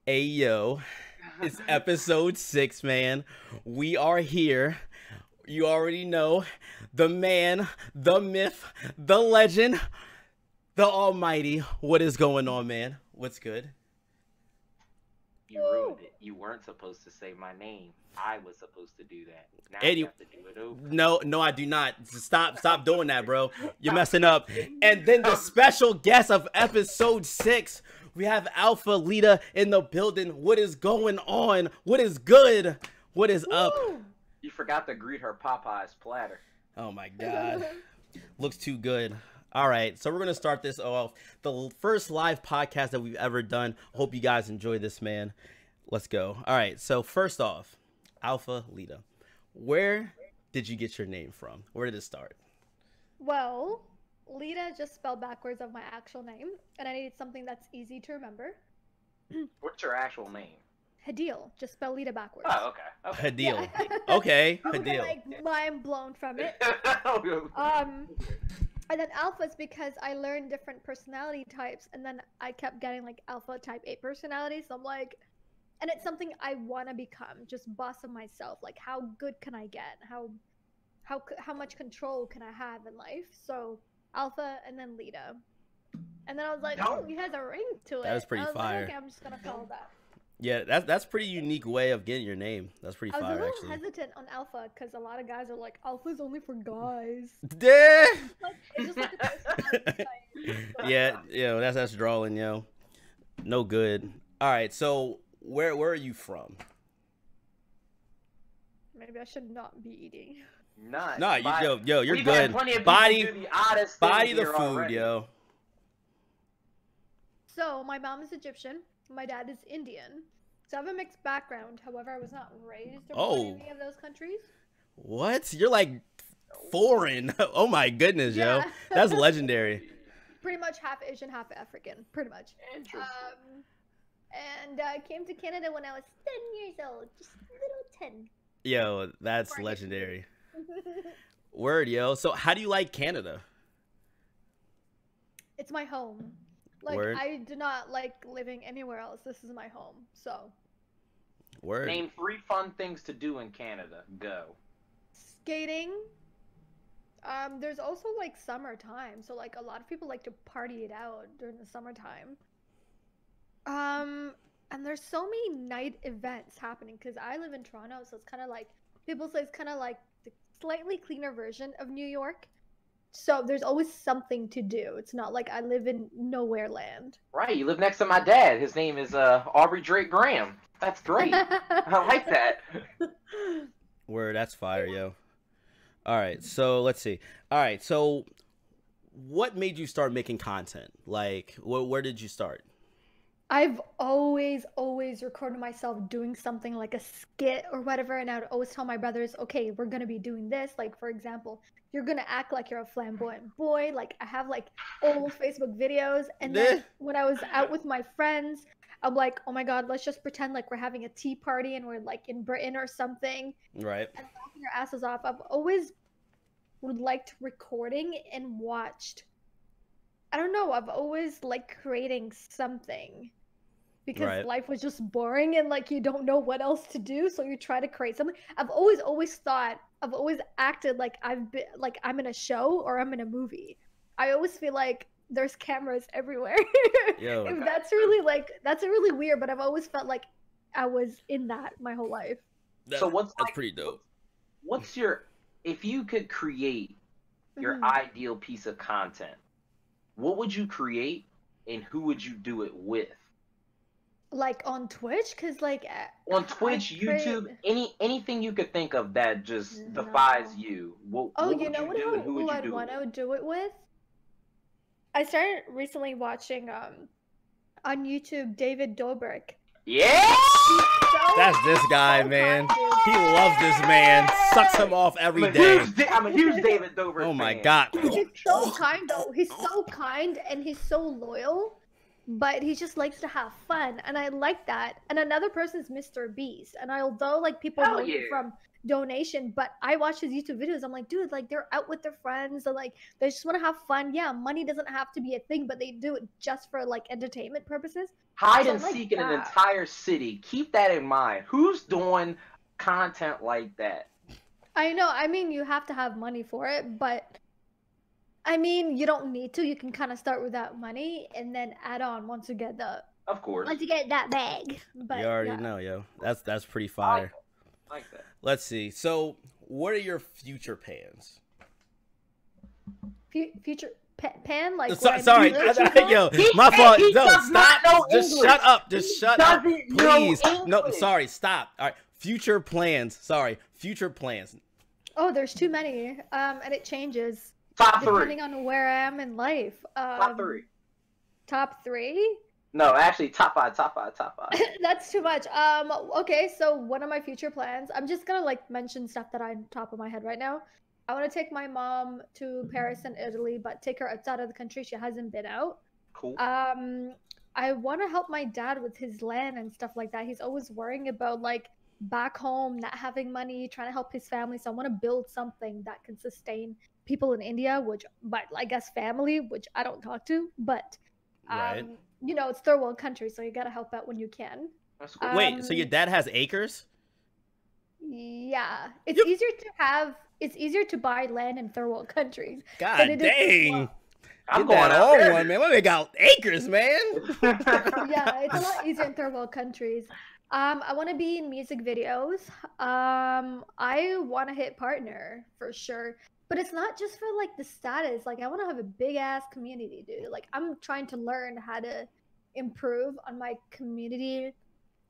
Hey yo, it's episode 6, man. We are here. You already know, the man, the myth, the legend, the almighty. What is going on, man? What's good? You ruined it. You weren't supposed to say my name. I was supposed to do that. Now you have to do it over. No, I do not. Stop doing that, bro. You're messing up. And then the special guest of episode 6, we have ALPHALEEDAH in the building. What is going on? What is good? What is up? You forgot to greet her Popeye's platter. Oh my God. Looks too good. All right, so we're going to start this off. The first live podcast that we've ever done. Hope you guys enjoy this, man. Let's go. All right, so first off, ALPHALEEDAH, where did you get your name from? Where did it start? Well, Lita is just spelled backwards of my actual name, and I needed something that's easy to remember. What's your actual name? Hadil, just spell Lita backwards. Oh, okay. Hadil. Yeah. Okay, I'm Hadil. like mind blown from it. And then alpha is because I learned different personality types, and then I kept getting like alpha type A personality. So I'm like, and it's something I want to become, just boss of myself. Like, how good can I get? How much control can I have in life? So alpha and then Lita. And then I was like, oh, he has a ring to it. That was pretty fire. Like, okay, I'm just gonna follow that. Yeah, that's pretty unique way of getting your name. That's pretty fire, actually. I was a little hesitant on alpha because a lot of guys are like, alpha's only for guys. Yeah. It's just like a personality type. Yeah, that's drawing, yo. No good. All right, so where are you from? Maybe I should not be eating. Yo, you're good. Body the food, already. yo. So my mom is Egyptian, my dad is Indian. So I have a mixed background. However, I was not raised or born in any of those countries. What? You're like foreign. Oh my goodness, yo. That's legendary. Pretty much half Asian, half African. Pretty much. Interesting. And I came to Canada when I was 10 years old. Just a little 10. Yo, that's legendary. Word, yo. So how do you like Canada? It's my home. Like, Word. I do not like living anywhere else. This is my home, so. Word. Name 3 fun things to do in Canada. Go. Skating. There's also, like, summertime. So, like, a lot of people like to party it out during the summertime. And there's so many night events happening because I live in Toronto, so it's kind of like, people say it's kind of like the slightly cleaner version of New York. So there's always something to do. It's not like I live in nowhere land. Right, you live next to my dad. His name is Aubrey Drake Graham. That's great. I like that. Word, that's fire, yo. All right, so let's see. All right, so what made you start making content? Like, where did you start? I've always recorded myself doing something like a skit or whatever, and I would always tell my brothers, okay, we're gonna be doing this. Like, for example, you're gonna act like you're a flamboyant boy. Like, I have like old Facebook videos, and then when I was out with my friends, I'm like, oh my God, let's just pretend like we're having a tea party and we're like in Britain or something. Right. And laughing our asses off. I've always liked recording and watched. I don't know, I've always liked creating something because life was just boring and like you don't know what else to do, so you try to create something. I've always acted like I'm in a show or I'm in a movie. I always feel like there's cameras everywhere. Yo. That's really weird, but I've always felt like I was in that my whole life. That's pretty dope. What's if you could create your ideal piece of content, what would you create and who would you do it with? Like on Twitch? Because like on Twitch, YouTube, anything you could think of that just defies you. What would you do and who would you do it with? I would do it with? I started recently watching on YouTube David Dobrik. Yeah! That's this guy, man. He loves this man. Sucks him off every day. I'm a huge David Dobrik fan. Oh my God. He's so kind though. He's so kind and he's so loyal. but he just likes to have fun, and I like that. And another person is Mr. Beast, and although like people know him from donation, but I watch his YouTube videos, I'm like, dude, like they're out with their friends, and like they just want to have fun. Yeah, money doesn't have to be a thing, but they do it just for like entertainment purposes. Hide and seek in an entire city. Keep that in mind. Who's doing content like that? I know. I mean, you have to have money for it, but I mean, you don't need to. You can kind of start without money and then add on once you get that bag. But you already know, yo. That's pretty fire. I like that. Let's see. So, what are your future plans? Future pan? Like, sorry, yo, my fault. No, stop. Just shut up. Just shut up, please. No, sorry. Stop. All right. Future plans. Sorry. Future plans. Oh, there's too many. And it changes. Top 3. Depending on where I am in life. Top 3. Top 3? No, actually, top 5. That's too much. Okay, so one of my future plans, I'm just gonna like mention stuff that I'm top of my head right now. I want to take my mom to Paris and Italy, but take her outside of the country. She hasn't been out. Cool. I want to help my dad with his land and stuff like that. He's always worrying about like back home, not having money, trying to help his family. So I want to build something that can sustain people in India, but I guess family, which I don't talk to, but right. You know, it's third world country, so you gotta help out when you can. That's cool. Wait, so your dad has acres? Yeah, it's easier to buy land in third world countries. God dang. I'm going out on there. one, man. We got acres, man. Yeah, it's a lot easier in third world countries. I want to be in music videos. I want to hit partner for sure. But it's not just for like the status. Like I want to have a big ass community, dude. Like I'm trying to learn how to improve on my community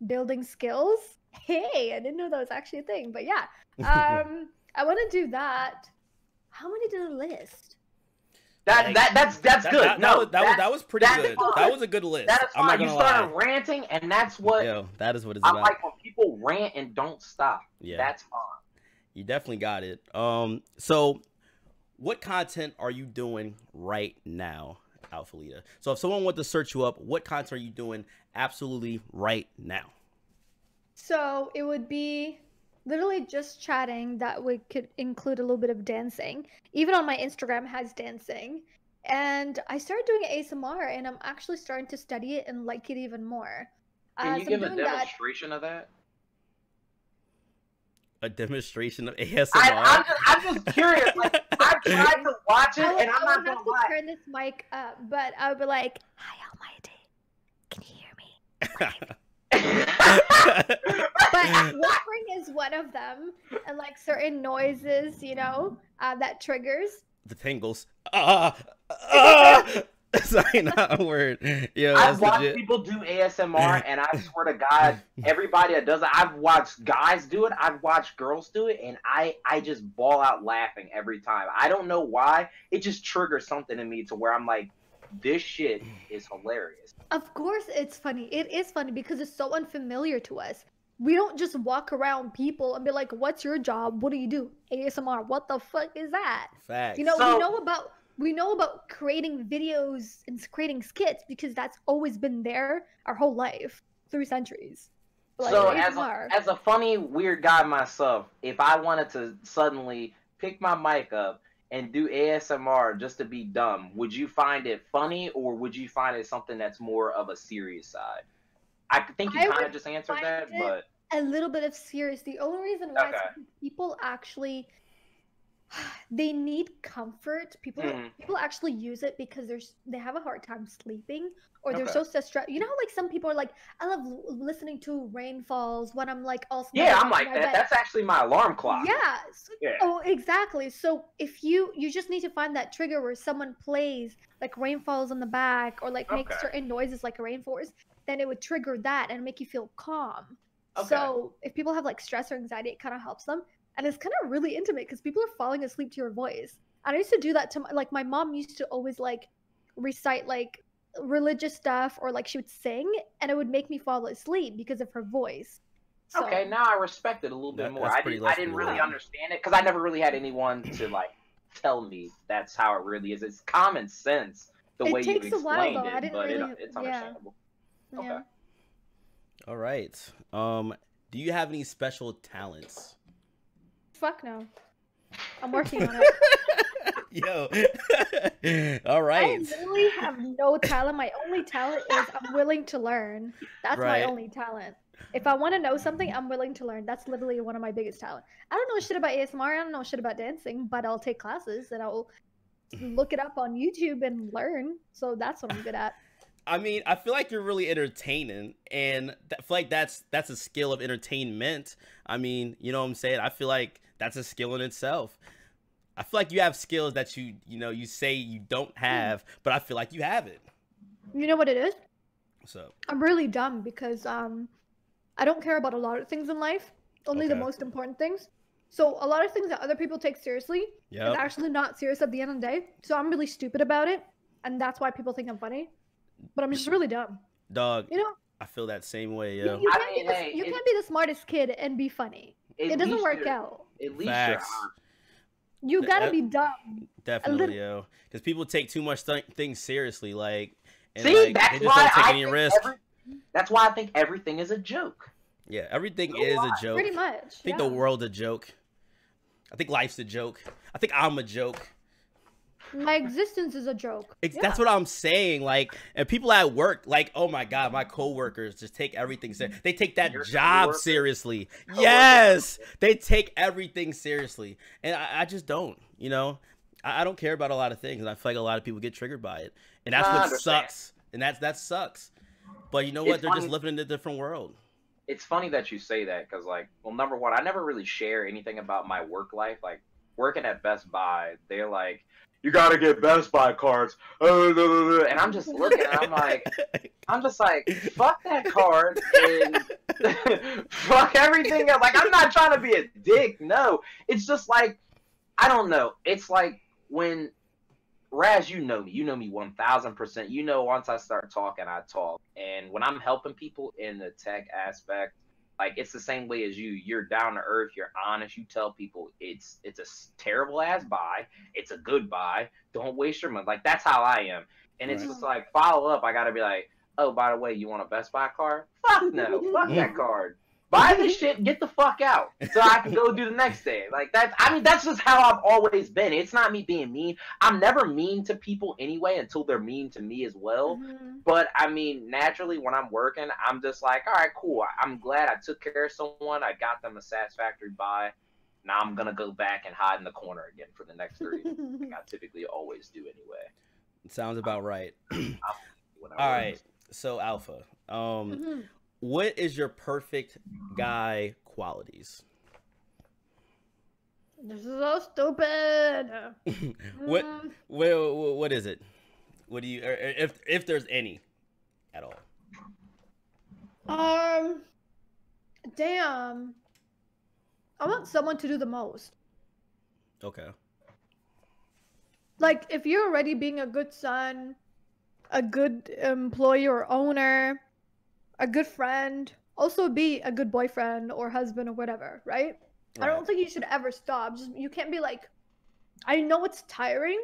building skills. Hey, I didn't know that was actually a thing, but yeah. I want to do that. How many did I list? That's good. That was pretty good. That was a good list. That is fine. I'm not gonna you lie. started ranting, and that's what. Yo, that is what it's I about. like when people rant and don't stop. Yeah, that's fine. You definitely got it. So what content are you doing right now, ALPHALEEDAH? So if someone wants to search you up, what content are you doing absolutely right now? So it would be literally just chatting that we could include a little bit of dancing. Even on my Instagram has dancing. And I started doing ASMR, and I'm actually starting to study it and like it even more. Can you give a demonstration of that? A demonstration of ASMR? I'm just curious. Like, I tried to watch it, and I'm not gonna lie. Turn this mic up, but I would be like, "Hi, Almighty, can you hear me?" But whispering is one of them, and like certain noises, you know, that triggers. The tingles. Sorry, not a word. Yo, I've watched people do ASMR, and I swear to God, everybody that does it, I've watched guys do it, I've watched girls do it, and I just ball out laughing every time. I don't know why. It just triggers something in me to where I'm like, this shit is hilarious. Of course it's funny. It is funny because it's so unfamiliar to us. We don't just walk around people and be like, what's your job? What do you do? ASMR. What the fuck is that? Facts. You know, we know about creating videos and creating skits because that's always been there our whole life, 3 centuries. Like, so as a funny, weird guy myself, if I wanted to suddenly pick my mic up and do ASMR just to be dumb, would you find it funny, or would you find it something that's more of a serious side? I think you kind of just answered that, but a little bit of serious. The only reason why is because people actually they need comfort. People actually use it because they have a hard time sleeping, or they're so stressed. You know how like some people are like, I love listening to rainfalls when I'm like all I'm like that. That's actually my alarm clock. Yeah. Oh, exactly. So if you just need to find that trigger where someone plays like rainfalls on the back, or like makes certain noises like a rainforest, then it would trigger that and make you feel calm. So if people have like stress or anxiety, it kind of helps them. And it's kind of really intimate because people are falling asleep to your voice. And I used to do that to my mom used to always like recite like religious stuff, or like she would sing, and it would make me fall asleep because of her voice. So, okay, now I respect it a little bit more. I didn't really understand it because I never really had anyone to like tell me that's how it really is. It's common sense, the way you takes a while, explained though. I it, didn't but really. it's understandable. Yeah. Okay. All right. Do you have any special talents? Fuck no. I'm working on it. Yo. All right. I really have no talent. My only talent is I'm willing to learn. That's my Right. only talent. If I want to know something, I'm willing to learn. That's literally one of my biggest talents. I don't know shit about ASMR. I don't know shit about dancing, but I'll take classes and I'll look it up on YouTube and learn. So that's what I'm good at. I mean, I feel like you're really entertaining, and I feel like that's a skill of entertainment. I mean, you know what I'm saying? I feel like that's a skill in itself. I feel like you have skills that you say you don't have, but I feel like you have it. You know what it is? So I'm really dumb because I don't care about a lot of things in life, only the Okay. most important things. So a lot of things that other people take seriously is Yep. actually not serious at the end of the day. So I'm really stupid about it, and that's why people think I'm funny. But I'm just really dumb. Dog, You know, I feel that same way, you, yo. you I can't, mean, be, hey, you can't be the smartest kid and be funny. It doesn't work out. At least Facts. You gotta That- be dumb. Definitely, yo. Because people take too much things seriously, like, and See, like, that's they just why don't take I any think risk. that's why I think everything is a joke. Yeah, everything So is a what? joke. Pretty much. I think yeah. the world's a joke. I think life's a joke. I think I'm a joke. My existence is a joke. That's what I'm saying. Like, and people at work, like, oh my god, my coworkers just take everything serious. They take that Your job coworker? seriously. Coworker? Yes, they take everything seriously, and I just don't. You know, I don't care about a lot of things, and I feel like a lot of people get triggered by it, and that's I what understand. sucks. And that sucks. But you know what? It's They're just funny- living in a different world. It's funny that you say that because, like, well, number one, I never really share anything about my work life. Like, working at Best Buy, they're like, you gotta get Best Buy cards. And I'm just looking, and I'm just like, fuck that card and fuck everything else. Like, I'm not trying to be a dick. No, it's just like, I don't know. It's like when Raz, you know me 1000%. You know, once I start talking, I talk. And when I'm helping people in the tech aspect, like, it's the same way as you. You're down to earth. You're honest. You tell people it's a terrible ass buy. It's a good buy. Don't waste your money. Like, that's how I am. And it's Right. just like, follow up. I gotta be like, oh, by the way, you want a Best Buy card? Fuck no. Fuck that card. Buy this shit and get the fuck out so I can go do the next day. Like, that's just how I've always been. It's not me being mean. I'm never mean to people anyway until they're mean to me as well. Mhm. But I mean, naturally, when I'm working, I'm just like, all right, cool. I'm glad I took care of someone. I got them a satisfactory buy. Now I'm gonna go back and hide in the corner again for the next 30 minutes, like I typically always do anyway. It sounds about right. When I All work. right. So Alpha, Mhm. what is your perfect guy qualities? This is so stupid. What Mm, what is it? What do you, or if there's any at all? Damn. I want someone to do the most. Okay. Like, if you're already being a good son, a good employee or owner, a good friend, also be a good boyfriend or husband or whatever, right? I don't think you should ever stop. Just, you can't be like, I know it's tiring,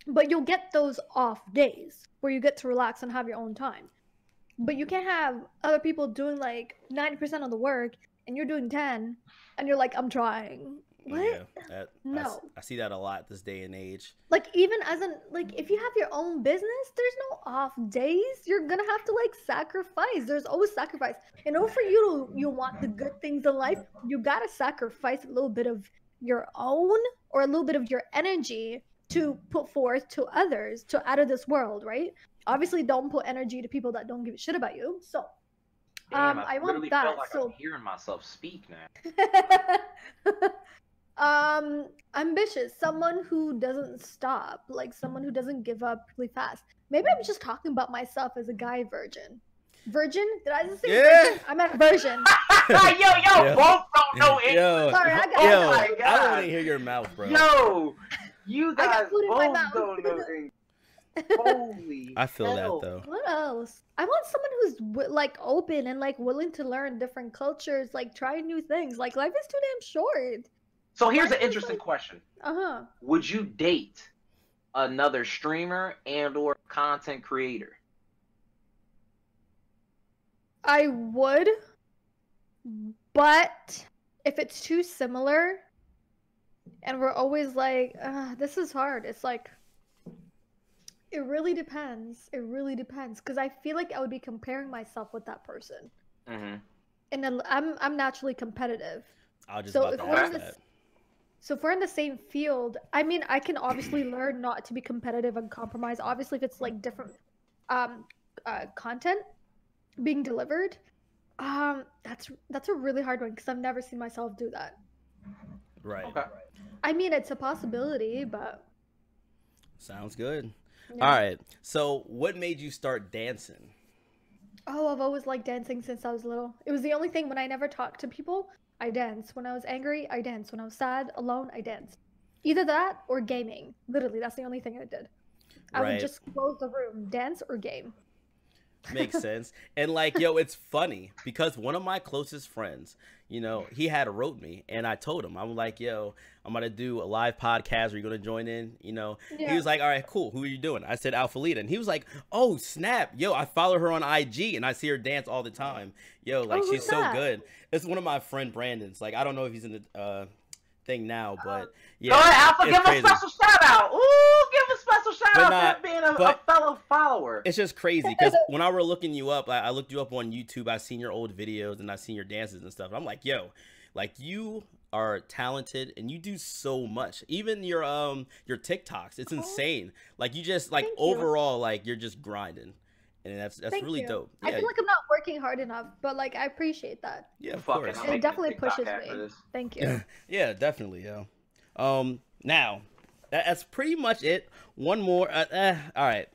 but you'll get those off days where you get to relax and have your own time. But you can't have other people doing like 90% of the work and you're doing 10 and you're like, I'm trying. What? Yeah, No. I see that a lot this day and age. Like, even as an, like, if you have your own business, there's no off days. You're gonna have to like sacrifice. There's always sacrifice. In order for you want the good things in life, you gotta sacrifice a little bit of your own or a little bit of your energy to put forth to others, to out of this world, right? Obviously, don't put energy to people that don't give a shit about you. So, Damn, I want literally that. felt like So I'm hearing myself speak now. ambitious, someone who doesn't stop, like someone who doesn't give up really fast. Maybe I'm just talking about myself as a guy virgin. Virgin? Did I just say Yeah. virgin? I meant version. Yo, Yeah. both don't know it. Yo, Sorry, I got yo, Oh my I don't God. want to hear your mouth, bro. Yo, you I got guys food in my both mouth. don't know English. Holy I feel hell. that though. What else? I want someone who's like open and like willing to learn different cultures, like try new things. Like, life is too damn short. So here's Why an is interesting like- question. Uh-huh. Would you date another streamer and or content creator? I would, but if it's too similar and we're always like, this is hard, it's like, it really depends. It really depends, because I feel like I would be comparing myself with that person. Mm-hmm. And then I'm naturally competitive. I was just about to ask that. So if we're in the same field, I mean, I can obviously learn not to be competitive and compromise. Obviously, if it's like different content being delivered, that's a really hard one, because I've never seen myself do that. Right. Okay. I mean, it's a possibility, but sounds good. Yeah. All right. So what made you start dancing? Oh, I've always liked dancing since I was little. It was the only thing. When I never talked to people, I danced. When I was angry, I danced. When I was sad, alone, I danced. Either that or gaming. Literally, that's the only thing I did. I would just close the room, dance or game. Makes sense. And like, yo, it's funny because one of my closest friends, you know, he had wrote me, and I told him, I'm like, yo, I'm gonna do a live podcast. Are you gonna join in? You know, He was like, all right, cool. Who are you doing? I said ALPHALEEDAH, and he was like, oh snap, yo, I follow her on IG and I see her dance all the time. Yo, like, she's so good. It's one of my friend Brandon's. Like, I don't know if he's in the thing now, but yeah. Go ahead, Alpha, give a special shout out. Ooh, give a special shout out for being a fellow follower. It's just crazy because when I were looking you up, I looked you up on YouTube. I seen your old videos and I seen your dances and stuff. And I'm like, yo, like, you are talented and you do so much. Even your TikToks, it's insane. Like, you just like overall, like, you're just grinding. And that's really dope. Yeah. I feel like I'm not working hard enough, but like, I appreciate that. Yeah, of course. It definitely pushes me. Thank you. Yeah, definitely, yo. Now, that's pretty much it. One more. All right.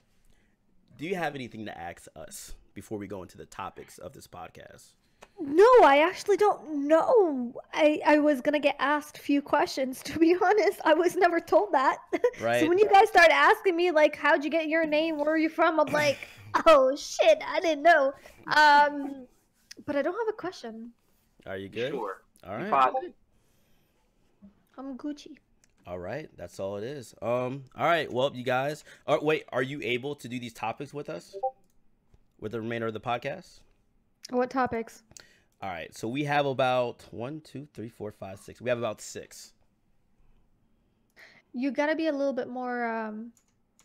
Do you have anything to ask us before we go into the topics of this podcast? No, I actually don't know. I was gonna get asked a few questions, to be honest. I was never told that. Right. So when you guys start asking me, like, how'd you get your name? Where are you from? I'm like, oh shit, I didn't know. But I don't have a question. Are you good? Sure. All right. I'm Gucci. All right, that's all it is. All right, well, you guys. Wait, are you able to do these topics with us? With the remainder of the podcast? What topics? All right, so we have about 1, 2, 3, 4, 5, 6. We have about 6. You gotta be a little bit more.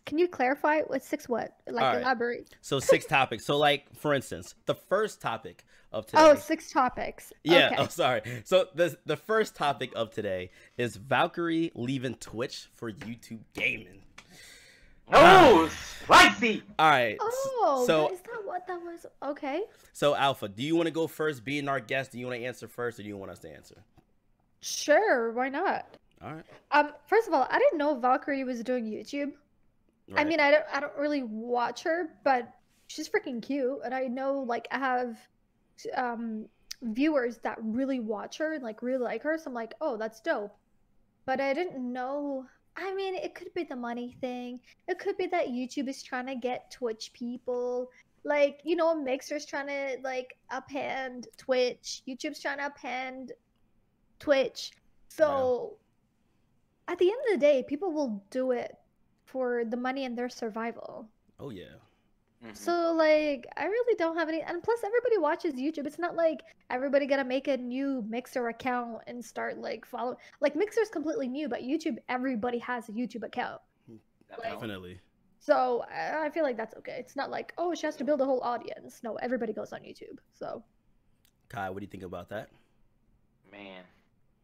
Can you clarify what 6? What? Like, elaborate. So 6 topics. So, like, for instance, the first topic of today. Oh, 6 topics. Yeah. Okay. Oh, sorry. So the first topic of today is Valkyrie leaving Twitch for YouTube gaming. Oh, spicy! All right. Oh, so is that what that was? Okay. So, Alpha, do you want to go first, being our guest? Do you want to answer first, or do you want us to answer? Sure, why not? All right. First of all, I didn't know Valkyrie was doing YouTube. Right. I mean, I don't really watch her, but she's freaking cute, and I know, like, I have viewers that really watch her and, like, really like her, so I'm like, oh, that's dope. But I didn't know. I mean, it could be the money thing. It could be that YouTube is trying to get Twitch people. Like, you know, Mixer's trying to, like, uphand Twitch. YouTube's trying to uphand Twitch. So, at the end of the day, people will do it for the money and their survival. Oh, yeah. Mm-hmm. So, like, I really don't have any. And plus, everybody watches YouTube. It's not like everybody gotta make a new Mixer account and start, like, following. Like, Mixer's completely new, but YouTube, everybody has a YouTube account. Definitely. So, I feel like that's okay. It's not like, oh, she has to build a whole audience. No, everybody goes on YouTube. So, Kai, what do you think about that? Man,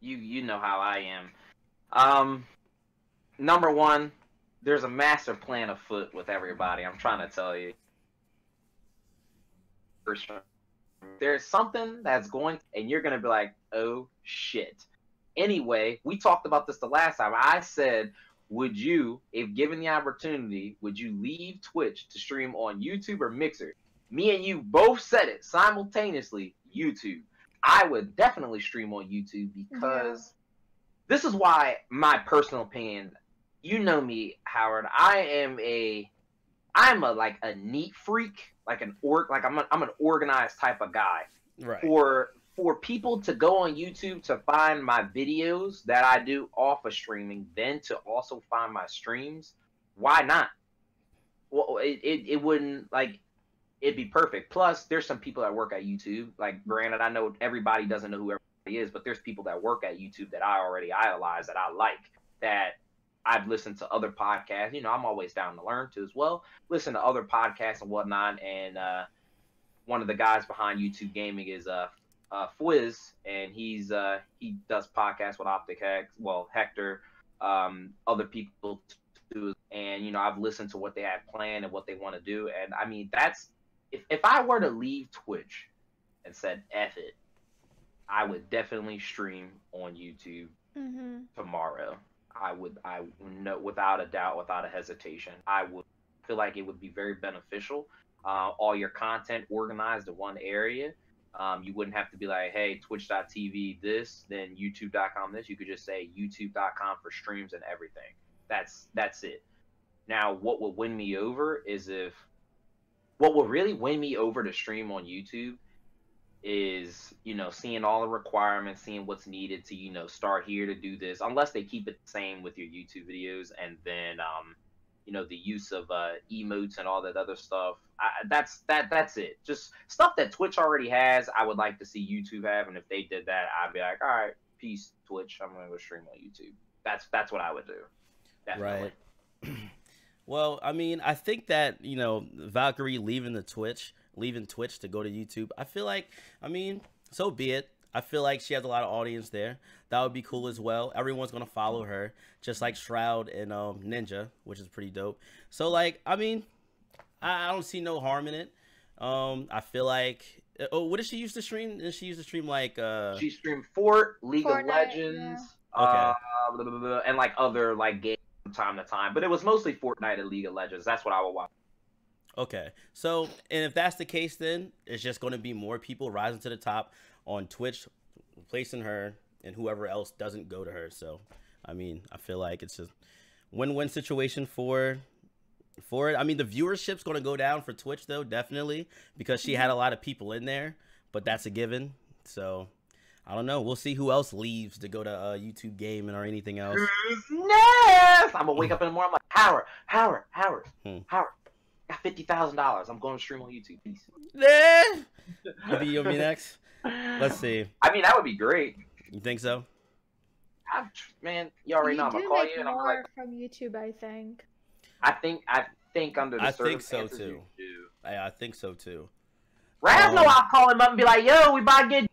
you know how I am. Number one, there's a master plan afoot with everybody. I'm trying to tell you. There's something that's going, and you're gonna be like, oh shit. Anyway, we talked about this the last time. I said, would you, if given the opportunity, would you leave Twitch to stream on YouTube or Mixer? Me and you both said it simultaneously, YouTube. I would definitely stream on YouTube because this is why, my personal opinion, you know me, Howard. I'm a like a neat freak, like I'm an organized type of guy. Right. For people to go on YouTube to find my videos that I do off of streaming, then to also find my streams, why not? Well, it wouldn't, like, it'd be perfect. Plus, there's some people that work at YouTube. Like, granted, I know everybody doesn't know who everybody is, but there's people that work at YouTube that I already idolize, that I like, that I've listened to other podcasts. You know, I'm always down to learn too as well. Listen to other podcasts and whatnot. And one of the guys behind YouTube Gaming is Fwiz, and he does podcasts with Hector, other people too. And you know, I've listened to what they have planned and what they want to do. And I mean, that's if I were to leave Twitch and said F it, I would definitely stream on YouTube tomorrow. I know, without a doubt, without a hesitation. I would feel like it would be very beneficial. All your content organized in one area. You wouldn't have to be like, hey, twitch.tv this, then youtube.com this. You could just say youtube.com for streams and everything. That's it. Now, what would win me over is what would really win me over to stream on YouTube is, you know, seeing all the requirements, seeing what's needed to, you know, start here to do this, unless they keep it the same with your YouTube videos, and then you know, the use of emotes and all that other stuff. That's it. Just stuff that Twitch already has, I would like to see YouTube have, and if they did that, I'd be like, all right, peace, Twitch, I'm gonna go stream on YouTube. That's what I would do. Definitely. Right. Well, I mean, I think that, you know, Valkyrie leaving Twitch to go to YouTube, I feel like, I mean, so be it. I feel like she has a lot of audience there. That would be cool as well. Everyone's going to follow her, just like Shroud and Ninja, which is pretty dope. So, like, I mean, I don't see no harm in it. I feel like, oh, what did she used to stream? Did she used to stream, like... She streamed League of Legends, yeah. Okay. And, like, other, like, games from time to time. But it was mostly Fortnite and League of Legends. That's what I would watch. Okay, so, and if that's the case, then it's just going to be more people rising to the top on Twitch, replacing her, and whoever else doesn't go to her. So, I mean, I feel like it's a win-win situation for it. I mean, the viewership's going to go down for Twitch, though, definitely, because she had a lot of people in there, but that's a given. So, I don't know. We'll see who else leaves to go to YouTube Gaming or anything else. I'm going to wake up in the morning, I'm like, Howard. Got $50,000. I'm going to stream on YouTube. Peace. You'll be next. Let's see. I mean, that would be great. You think so? Man, you already know I'm gonna call you, and I'm like, from YouTube. I think under the circumstances, I think so too. You do. I think so too. Raz know I'll call him up and be like, "Yo, we about to get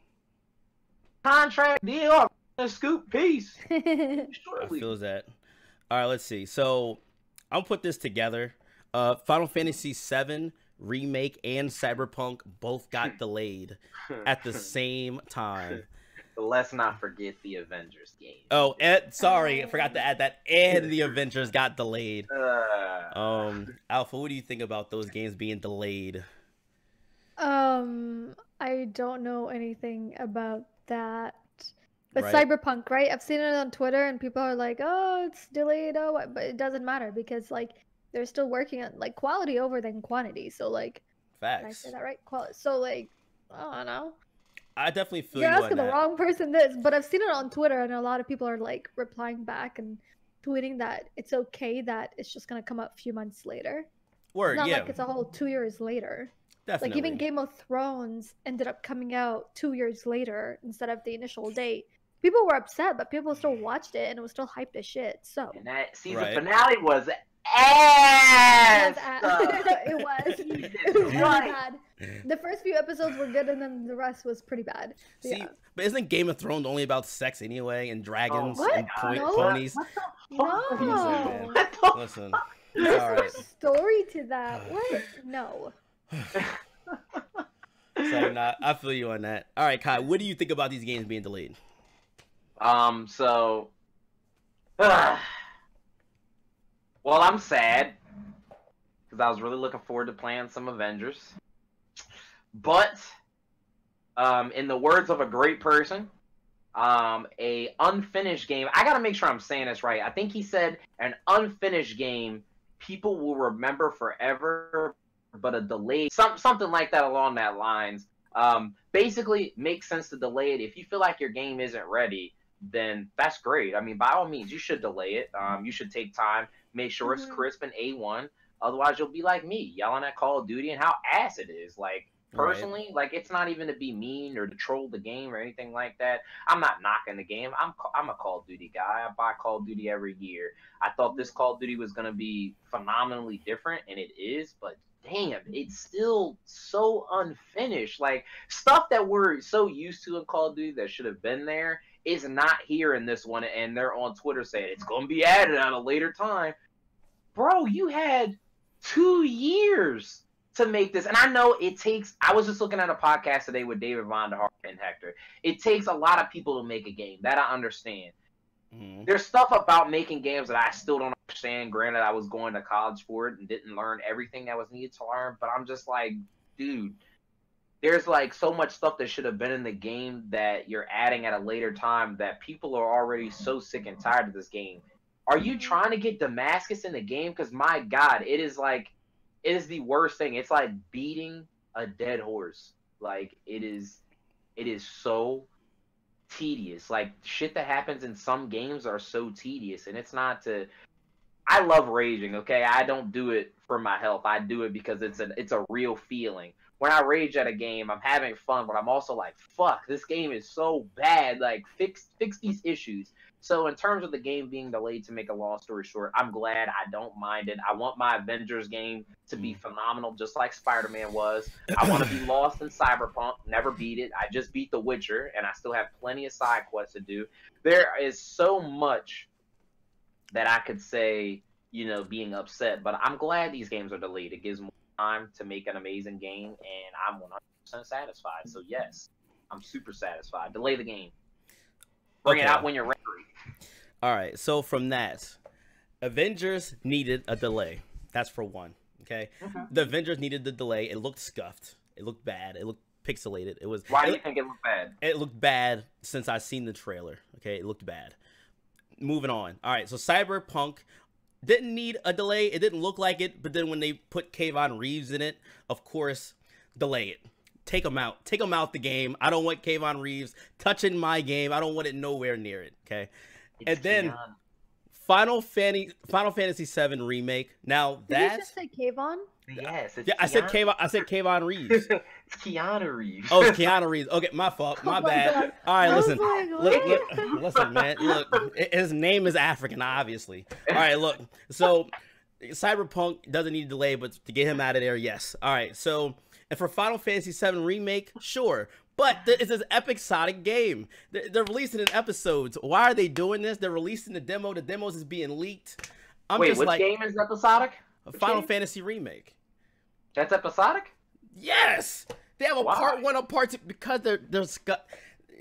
contract deal. Scoop, peace." I feel that. All right, let's see. So I'll put this together. Final Fantasy VII Remake and Cyberpunk both got delayed at the same time. Let's not forget the Avengers game. Oh, sorry, I forgot to add that. And the Avengers got delayed. Alpha, what do you think about those games being delayed? I don't know anything about that. But right. Cyberpunk, right? I've seen it on Twitter, and people are like, "Oh, it's delayed." Oh, but it doesn't matter because like they're still working on like quality over than quantity. So like, facts. Did I say that right? Quality. So like, I don't know. I definitely feel You're you asking on the that. wrong person this, but I've seen it on Twitter, and a lot of people are like replying back and tweeting that it's okay that it's just gonna come out a few months later. Word, it's not yeah. like it's a whole 2 years later. Definitely. Like even Game of Thrones ended up coming out 2 years later instead of the initial date. People were upset, but people still watched it, and it was still hyped as shit. So and that season right. finale was ass. It was really bad. The first few episodes were good, and then the rest was pretty bad. See, yeah. but isn't Game of Thrones only about sex anyway, and dragons and No. ponies? No. Listen. There's All no right. story to that. What? No. So I feel you on that. All right, Kai, what do you think about these games being delayed? So, well, I'm sad because I was really looking forward to playing some Avengers. But, in the words of a great person, a unfinished game. I gotta make sure I'm saying this right. I think he said an unfinished game people will remember forever, but a delayed something like that along that lines. Basically, makes sense to delay it. If you feel like your game isn't ready, then that's great. I mean, by all means, you should delay it. You should take time, Make sure it's crisp and A1. Otherwise, you'll be like me, yelling at Call of Duty and how ass it is. Like, personally, like, it's not even to be mean or to troll the game or anything like that. I'm not knocking the game. I'm a Call of Duty guy. I buy Call of Duty every year. I thought this Call of Duty was going to be phenomenally different, and it is, but damn, it's still so unfinished. Like, stuff that we're so used to in Call of Duty that should have been there is not here in this one, and they're on Twitter saying it's going to be added at a later time. Bro, you had 2 years to make this. And I know it takes, I was just looking at a podcast today with David Von der Hart and Hector. It takes a lot of people to make a game. That I understand. There's stuff about making games that I still don't understand. Granted, I was going to college for it and didn't learn everything that was needed to learn. But I'm just like, dude, there's like so much stuff that should have been in the game that you're adding at a later time that people are already so sick and tired of this game. Are you trying to get Damascus in the game? Because my God, it is like, it is the worst thing. It's like beating a dead horse. Like, it is so tedious. Like, shit that happens in some games are so tedious, and it's not to. I love raging. Okay, I don't do it for my health. I do it because it's a real feeling. When I rage at a game, I'm having fun, but I'm also like, fuck, this game is so bad. Like, fix these issues. So in terms of the game being delayed, to make a long story short, I'm glad. I don't mind it. I want my Avengers game to be phenomenal, just like Spider-Man was. I want to be lost in Cyberpunk. Never beat it. I just beat The Witcher, and I still have plenty of side quests to do. There is so much that I could say, you know, being upset. But I'm glad these games are delayed. It gives more time to make an amazing game, and I'm 100% satisfied. So, yes, I'm super satisfied. Delay the game. Bring it out when you're ready. All right, so from that, Avengers needed a delay. That's for one, okay? The Avengers needed the delay. It looked scuffed. It looked bad. It looked pixelated. It was. Why do you think it looked bad? It looked bad since I seen the trailer, okay? It looked bad. Moving on. All right, so Cyberpunk didn't need a delay. It didn't look like it, but then when they put Keanu Reeves in it, of course, delay it. Take him out. Take him out the game. I don't want Keanu Reeves touching my game. I don't want it nowhere near it, okay? And then Final Fantasy VII Remake. Now Did you just say Kayvon? Yes. Yeah, I said Keanu Reeves. It's Keanu Reeves. Oh, it's Keanu Reeves. Okay, my fault. My bad. God. All right, listen. Look. Listen, man. Look, his name is African, obviously. All right, look. So Cyberpunk doesn't need a delay, but to get him out of there, yes. All right, so and for Final Fantasy VII Remake, sure. But it's this episodic game. They're releasing it in episodes. Why are they doing this? They're releasing the demo. The demos is being leaked. Wait, which game is episodic? Final Fantasy Remake. That's episodic? Yes! They have a part 1 and part 2 because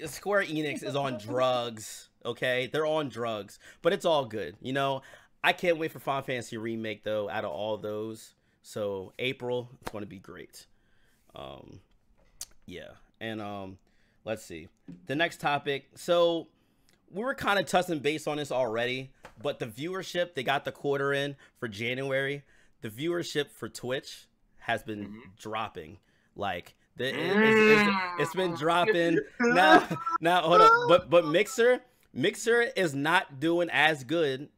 Square Enix is on drugs, okay? They're on drugs. But it's all good, you know? I can't wait for Final Fantasy Remake, though, out of all those. So, April, it's going to be great. Yeah. And let's see. The next topic. So we were kind of touching base on this already, but the viewership, they got the quarter in for January. The viewership for Twitch has been dropping. Like it's been dropping. Now hold up. But Mixer is not doing as good.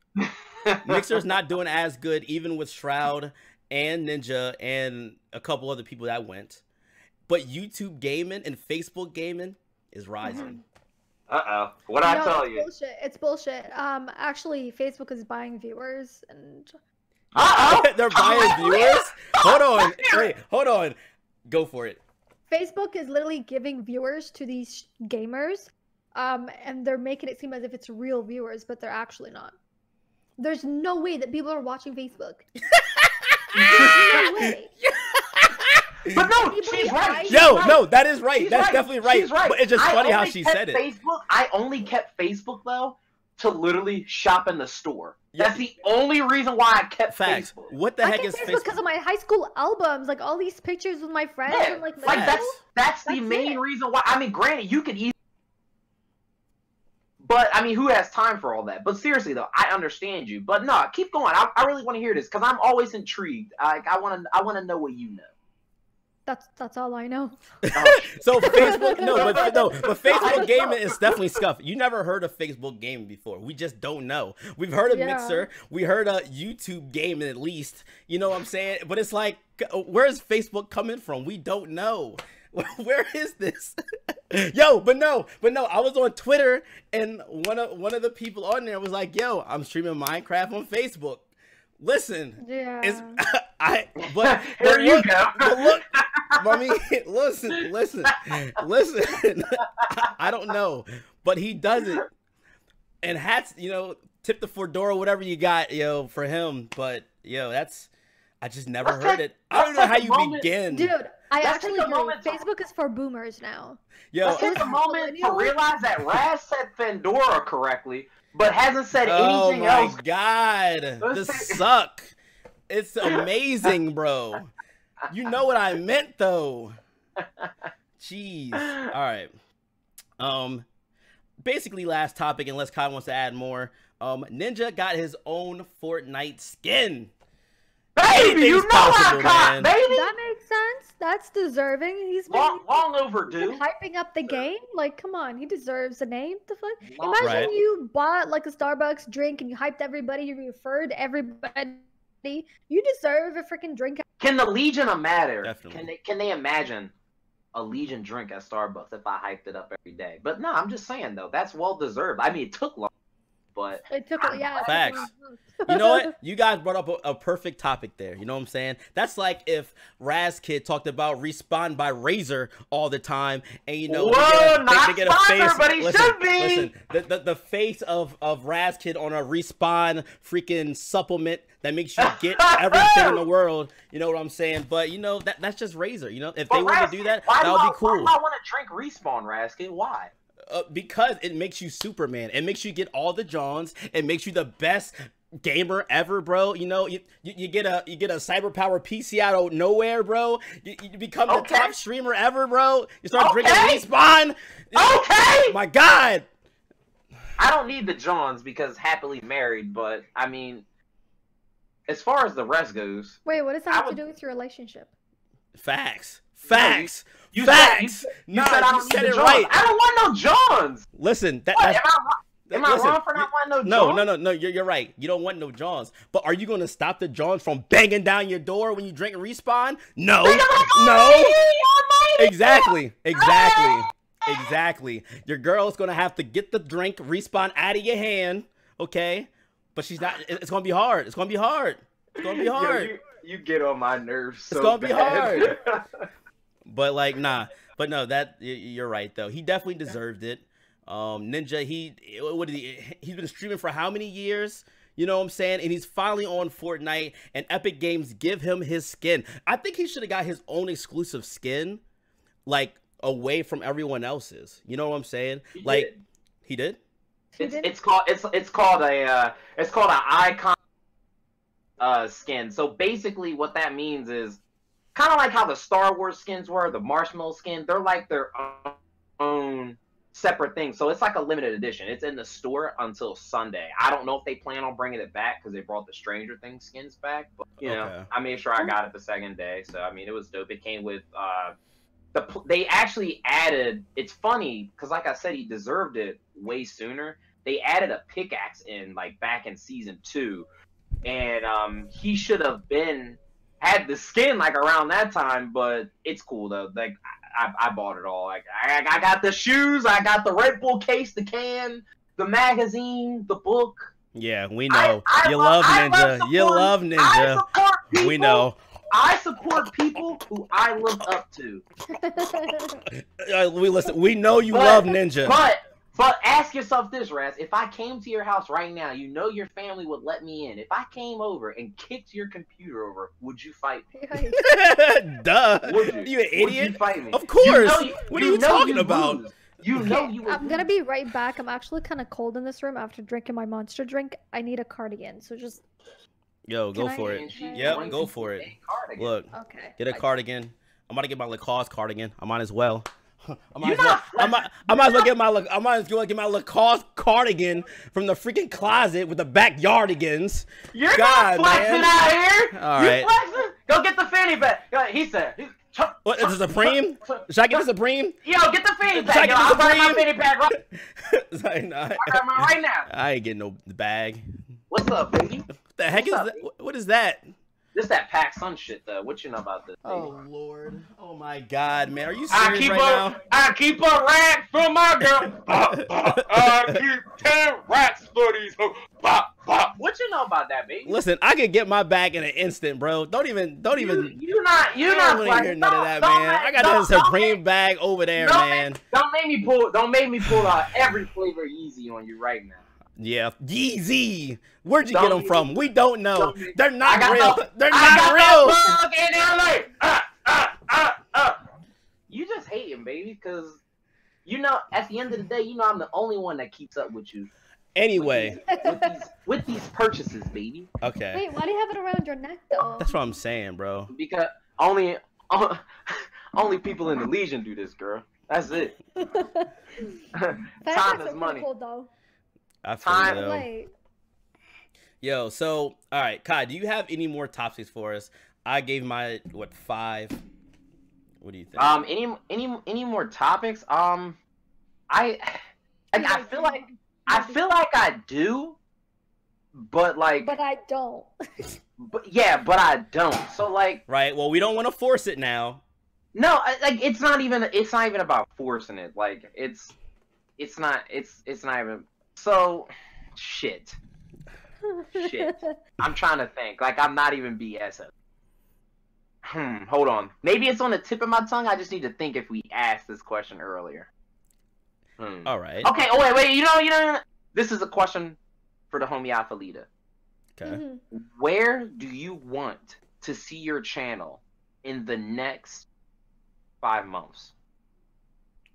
Mixer's not doing as good even with Shroud and Ninja and a couple other people that went. But YouTube gaming and Facebook gaming is rising. What'd I tell you? Bullshit. It's bullshit. Actually, Facebook is buying viewers and. They're buying viewers? Hold on. Wait, hold on. Go for it. Facebook is literally giving viewers to these gamers, and they're making it seem as if it's real viewers, but they're actually not. There's no way that people are watching Facebook. There's no way. But no, she's right. No, that is right. That's definitely right. She's right. But it's just funny how she said it. I only kept Facebook, though, to literally shop in the store. That's the only reason why I kept Facebook. What the heck is Facebook? Because of my high school albums, like all these pictures with my friends. Yeah, and like that's the main reason why. I mean, granted, you could easily. But, I mean, who has time for all that? But seriously, though, I understand you. But no, keep going. I really want to hear this because I'm always intrigued. I want to know what you know. That's all I know. So Facebook, but Facebook gaming is definitely scuffed. You never heard of Facebook gaming before. We just don't know. We've heard of Mixer. We heard of YouTube gaming at least. You know what I'm saying? But it's like, where's Facebook coming from? We don't know. Where is this? Yo, but no, I was on Twitter and one of the people on there was like, yo, I'm streaming Minecraft on Facebook. Listen, it's but here you go. But look, mommy, listen. I don't know, but he does it, and hats, tip the fedora, whatever you got, for him. But I just never heard it. I don't know how you begin, dude. I actually agree. Facebook is for boomers now. Yo, let's take a moment to realize that Raz said Fedora correctly, but hasn't said anything else. Oh my god, this suck. It's amazing, bro. You know what I meant though. Jeez. All right. Basically last topic, unless Kyle wants to add more. Ninja got his own Fortnite skin. Baby, you know I got, baby. That makes sense. That's deserving. He's long overdue. Hyping up the game. Like, come on, he deserves a name. The fuck? Imagine you bought like a Starbucks drink and you hyped everybody. You referred everybody. You deserve a freaking drink. Can the Legion matter? Definitely. Can they imagine a Legion drink at Starbucks if I hyped it up every day? But no, I'm just saying though, that's well deserved. I mean, it took long. But it took facts. You know what? You guys brought up a perfect topic there. You know what I'm saying? That's like if Razkid talked about Respawn by Razor all the time, and they get a face. But he should be. Listen, the face of Razkid on a Respawn freaking supplement that makes you get everything in the world. You know what I'm saying? But that's just Razor. If they want to do that, that would be cool. Why do I want to drink Respawn, Razkid? Why? Because it makes you Superman. It makes you get all the Johns. It makes you the best gamer ever, bro. You get a cyber power PC out of nowhere, bro. You become the top streamer ever, bro. You start drinking Respawn. Okay. My God. I don't need the Johns because happily married, but I mean, as far as the rest goes. Wait, what does that have to do with your relationship? Facts. You said I don't need the Johns. Right. I don't want no Johns. Listen, am I wrong for not wanting no Johns? No. You're right. You don't want no Johns. But are you going to stop the Johns from banging down your door when you drink Respawn? No. Exactly. Your girl's going to have to get the drink Respawn out of your hand. Okay. But she's not. It's going to be hard. You get on my nerves so it's going to be hard. But nah. But no, you're right though. He definitely deserved it. Ninja, he's been streaming for how many years? You know what I'm saying? And he's finally on Fortnite, and Epic Games give him his skin. I think he should have got his own exclusive skin, like away from everyone else's. You know what I'm saying? He did. It's called an icon skin. So basically, what that means is kind of like how the Star Wars skins were, the Marshmallow skin. They're like their own separate thing. So it's like a limited edition. It's in the store until Sunday. I don't know if they plan on bringing it back because they brought the Stranger Things skins back. But, you know, I made sure I got it the second day. So, I mean, it was dope. It came with they actually added, it's funny because like I said, he deserved it way sooner. They added a pickaxe in like back in season 2. And he should have had the skin like around that time, but it's cool though. Like I bought it all. Like I got the shoes, I got the Red Bull case, the can, the magazine, the book. Yeah, we know. You love Ninja. We know. I support people who I look up to. We know you love Ninja. But ask yourself this, Raz. If I came to your house right now, you know your family would let me in. If I came over and kicked your computer over, would you fight me? Duh. Would you? You an idiot? Would you fight me? Of course. What are you talking about? You know you would. I'm going to be right back. I'm actually kind of cold in this room after drinking my Monster drink. I need a cardigan, so just... Yo, go for it. Yep, go for it. Look, get a cardigan. I'm about to get my Lacoste cardigan. I might as well. I might as well get my Lacoste cardigan from the freaking closet with the backyardigans. You're not flexing out here. All right. Flexing? Go get the fanny pack. He said, What is the Supreme? Should I get the Supreme? Yo, get the fanny Should I pack. get Yo, the I'm buying my Supreme? fanny pack right. Like, nah, I got mine right now. I ain't getting no bag. What's up, baby? What the heck is that? What is that? This that Pac Sun shit, though. What you know about this? Oh Lord! Oh my God, man! Are you serious right now? I keep a rack for my girl. I keep 10 racks for these. What you know about that, baby? Listen, I could get my bag in an instant, bro. Don't even. You not want to hear none of that, man. I got that Supreme bag over there, man. Don't make me pull out every flavor Yeezy on you right now. Yeah, Yeezy. Where'd you get them from? We don't know. They're not real. They're not real. You just hating, baby, because you know at the end of the day, you know I'm the only one that keeps up with you. Anyway, with these purchases, baby. Okay. Wait, why do you have it around your neck though? That's what I'm saying, bro. Because only people in the Legion do this, girl. That's it. Time is money. Cool, though. I feel Yo, so all right, Kai, do you have any more topics for us? I gave my 5. What do you think? Any more topics? I feel like I do, but like. But I don't. But I don't. So like. Right. Well, we don't want to force it now. No, like it's not even about forcing it. Like it's not even. So, shit. I'm trying to think. Like, I'm not even BSing. Hold on. Maybe it's on the tip of my tongue. I just need to think if we asked this question earlier. All right. Okay. Oh, wait. You know. This is a question for the homie ALPHALEEDAH. Okay. Where do you want to see your channel in the next 5 months?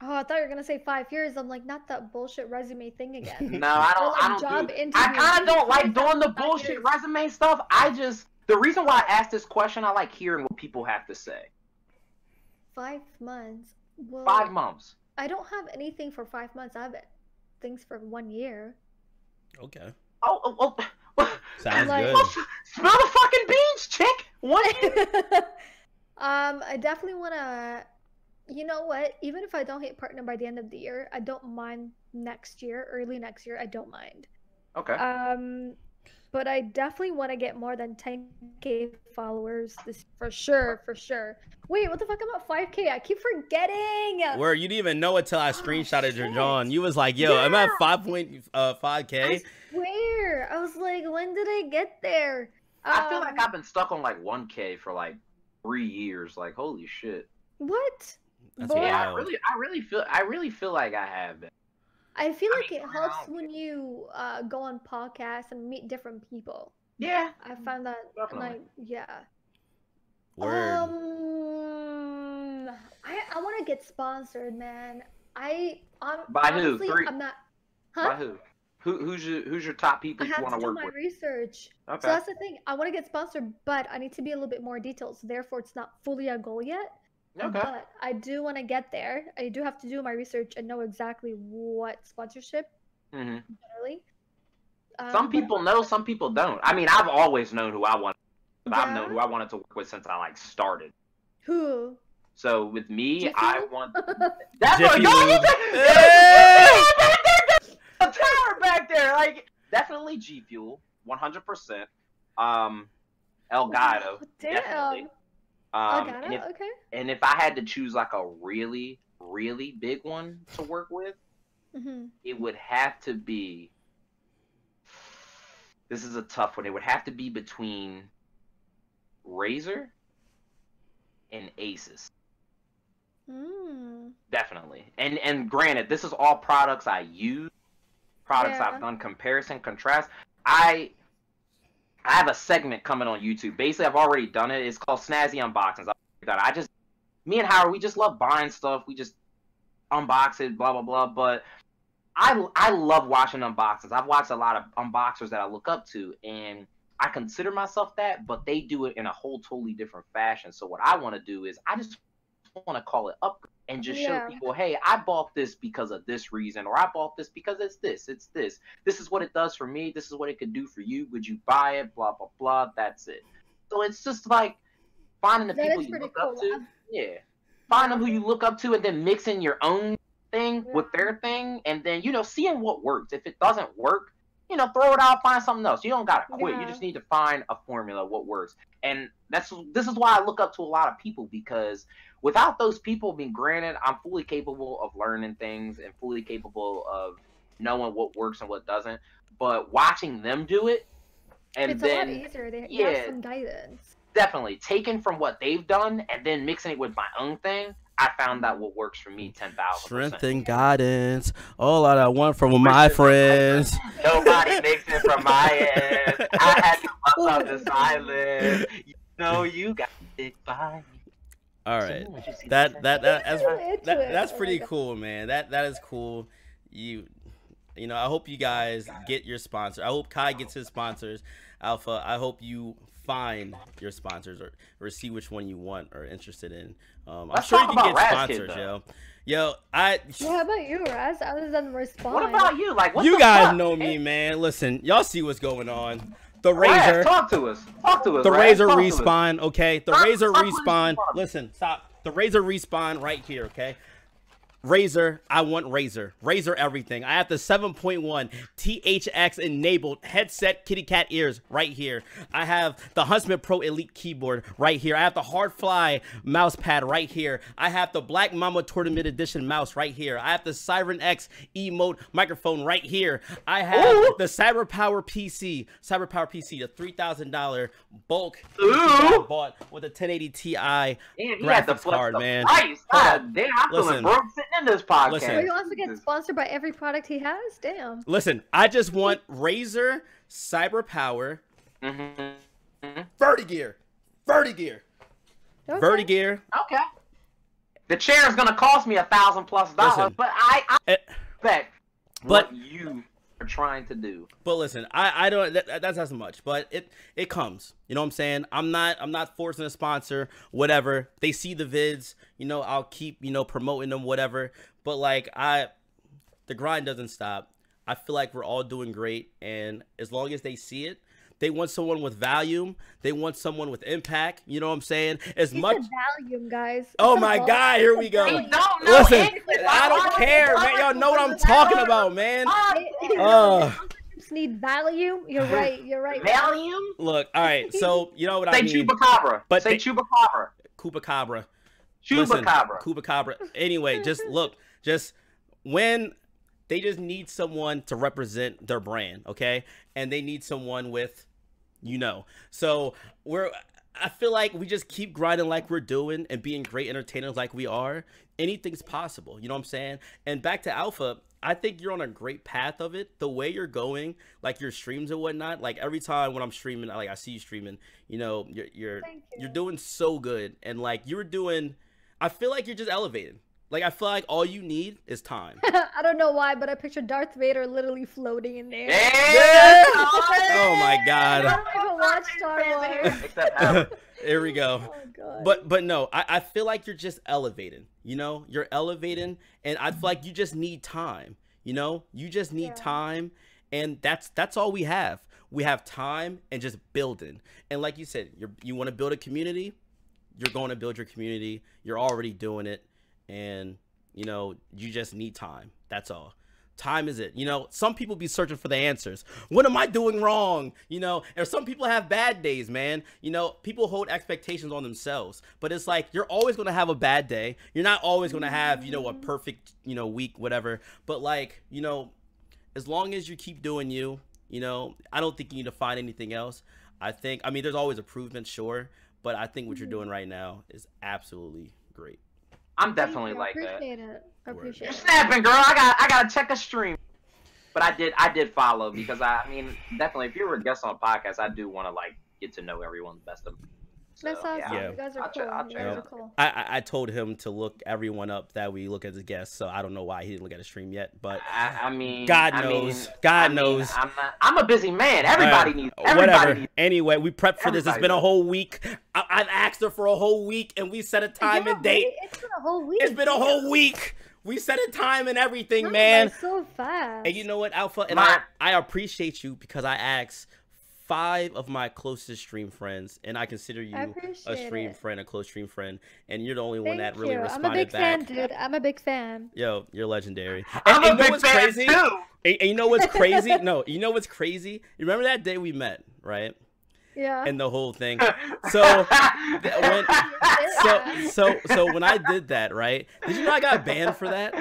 Oh, I thought you were gonna say 5 years. I'm like, not that bullshit resume thing again. No, I kind of don't like doing the bullshit resume stuff. The reason why I asked this question, I like hearing what people have to say. 5 months. Well, 5 months. I don't have anything for 5 months. I have things for 1 year. Okay. Oh. Sounds good. Smell the fucking beans, chick. What? I definitely want to. You know what? Even if I don't hit partner by the end of the year, I don't mind next year, early next year. I don't mind. Okay. But I definitely want to get more than 10K followers. This for sure. Wait, what the fuck? I'm at 5K. I keep forgetting. Where you didn't even know it till I screenshotted your John. You was like, "Yo, I'm at 5.5K." I swear. I was like, when did I get there? I feel like I've been stuck on like 1K for like 3 years. Like, holy shit. What? That's yeah, wild. I really feel like I have been. I feel like it helps when you go on podcasts and meet different people. Yeah, I found that definitely. like Word. I want to get sponsored, man. By honestly, who? I'm not. Huh? By who? Who's your top people you want to work with? I have to do my research. Okay. So that's the thing. I want to get sponsored, but I need to be a little bit more detailed. So therefore, it's not fully a goal yet. Okay. But I do want to get there. I do have to do my research and know exactly what sponsorship. Generally. Some people know, some people don't. I mean, I've always known who I want. I've known who I wanted to work with since I like started. Who? So with me, Jiffy? I want. That's Jiffy what Lube. a tower back there. Like definitely G Fuel, 100%. Elgato, definitely. Elgato, okay. And if I had to choose like a really, really big one to work with, it would have to be. This is a tough one. It would have to be between Razer and Asus. Definitely. And granted, this is all products I use, products I've done comparison, contrast. I have a segment coming on YouTube. Basically, I've already done it. It's called Snazzy Unboxings. Me and Howard, we just love buying stuff. We just unbox it, blah, blah, blah. But I love watching unboxings. I've watched a lot of unboxers that I look up to, and I consider myself that, but they do it in a whole totally different fashion. So what I want to do is I just want to call it upgrade and just show people, hey, I bought this because of this reason, or I bought this because it's this. This is what it does for me. This is what it could do for you. Would you buy it? Blah, blah, blah. That's it. So it's just like finding the people you look up to. Yeah. Find them who you look up to, and then mixing your own thing with their thing, and then, you know, seeing what works. If it doesn't work, you know, throw it out, find something else. You don't gotta quit. You just need to find a formula, what works. And this is why I look up to a lot of people, because without those people, being granted, I'm fully capable of learning things and fully capable of knowing what works and what doesn't. But watching them do it, and it's then a lot easier. They have some guidance. Definitely taking from what they've done and then mixing it with my own thing. I found that what works for me 10,000%. Strength and guidance, all I want from my friends. Nobody makes it from my end. I had to bust out the silence. You know you got it by me. All right, that's pretty cool, man. That is cool. You know, I hope you guys get your sponsor. I hope Kai gets his sponsors. Alpha, I hope you find your sponsors or see which one you want or interested in. I'm sure you can get sponsors, yo. How about you, Raz? Other than respond. What about you? Like, what you guys know me, man. Listen, y'all see what's going on. The Razor. Talk to us. The Razor respawn, okay? The Razor respawn. Listen, stop. The Razor respawn right here, okay? Razor, I want Razor. Razor everything. I have the 7.1 THX enabled headset kitty cat ears right here. I have the Huntsman Pro Elite keyboard right here. I have the Hardfly mouse pad right here. I have the Black Mama Tournament Edition mouse right here. I have the Siren X emote microphone right here. I have the Cyber Power PC, the $3,000 bulk I bought with a 1080 Ti graphics card, man. God damn, I'm feeling broke sitting in this podcast. Listen, he wants to get sponsored by every product he has? Damn. Listen, I just want Razer, Cyber Power, Vertigear. Okay. Vertigear. Okay. The chair is gonna cost me $1,000+, but I expect what you are trying to do. But listen, I don't. That's not so much, but it comes. You know what I'm saying? I'm not forcing a sponsor. Whatever. They see the vids. You know, I'll keep promoting them. Whatever. But like the grind doesn't stop. I feel like we're all doing great, and as long as they see it. They want someone with volume. They want someone with impact. You know what I'm saying? As much volume, guys. Oh my God! Here we go. Listen, I don't care, man. Y'all know what I'm talking about, man. Need volume. You're right. Volume. Look, all right. So you know what I mean. Say Chupacabra. But say Chupacabra. Chupacabra. Chupacabra. Anyway, just look. Just when. They just need someone to represent their brand, okay? And they need someone with, So I feel like we just keep grinding like we're doing and being great entertainers like we are. Anything's possible, you know what I'm saying? And back to Alpha, I think you're on a great path of it. The way you're going, like your streams and whatnot, like every time when I'm streaming, like I see you streaming, you're doing so good. And like I feel like you're just elevating. Like, I feel like all you need is time. I don't know why, but I picture Darth Vader literally floating in there. Yeah! Oh, my God. I don't even watch Star Wars. Here we go. Oh, God. But no, I feel like you're just elevating. You're elevating, and I feel like you just need time. You just need time, and that's all we have. We have time and just building. And like you said, you want to build a community, you're going to build your community. You're already doing it. And, you just need time. That's all. Time is it. Some people be searching for the answers. What am I doing wrong? And some people have bad days, man. People hold expectations on themselves. But it's like, you're always going to have a bad day. You're not always going to have, a perfect, week, whatever. But like, as long as you keep doing you, I don't think you need to find anything else. I mean, there's always improvement, sure. But I think what you're doing right now is absolutely great. I'm definitely like that. I appreciate it. You're snapping, girl. I gotta check a stream. But I did follow because I mean, definitely, if you were a guest on a podcast, I do want to like get to know everyone the best of them. So, that's awesome. Yeah. You guys are cool. I told him to look everyone up that we look as a guest, so I don't know why he didn't look at a stream yet. But I mean, God knows. God knows. I'm a busy man. Everybody needs. Whatever. Anyway, we prepped for this. It's been a whole week. I've asked her for a whole week, and we set a time and date. It's been a whole week. It's been a whole week. We set a time and everything, man. So fast. And you know what, Alpha? And I appreciate you because I asked 5 of my closest stream friends, and I consider you a stream it. friend, a close stream friend, and you're the only one that Thank really you. responded I'm a big back. fan, dude. I'm a big fan. Yo, you're legendary. I'm and a big fan crazy? too. And you know what's crazy? No, you know what's crazy? You remember that day we met, right? Yeah. And the whole thing. So when I did that, right? Did you know I got banned for that?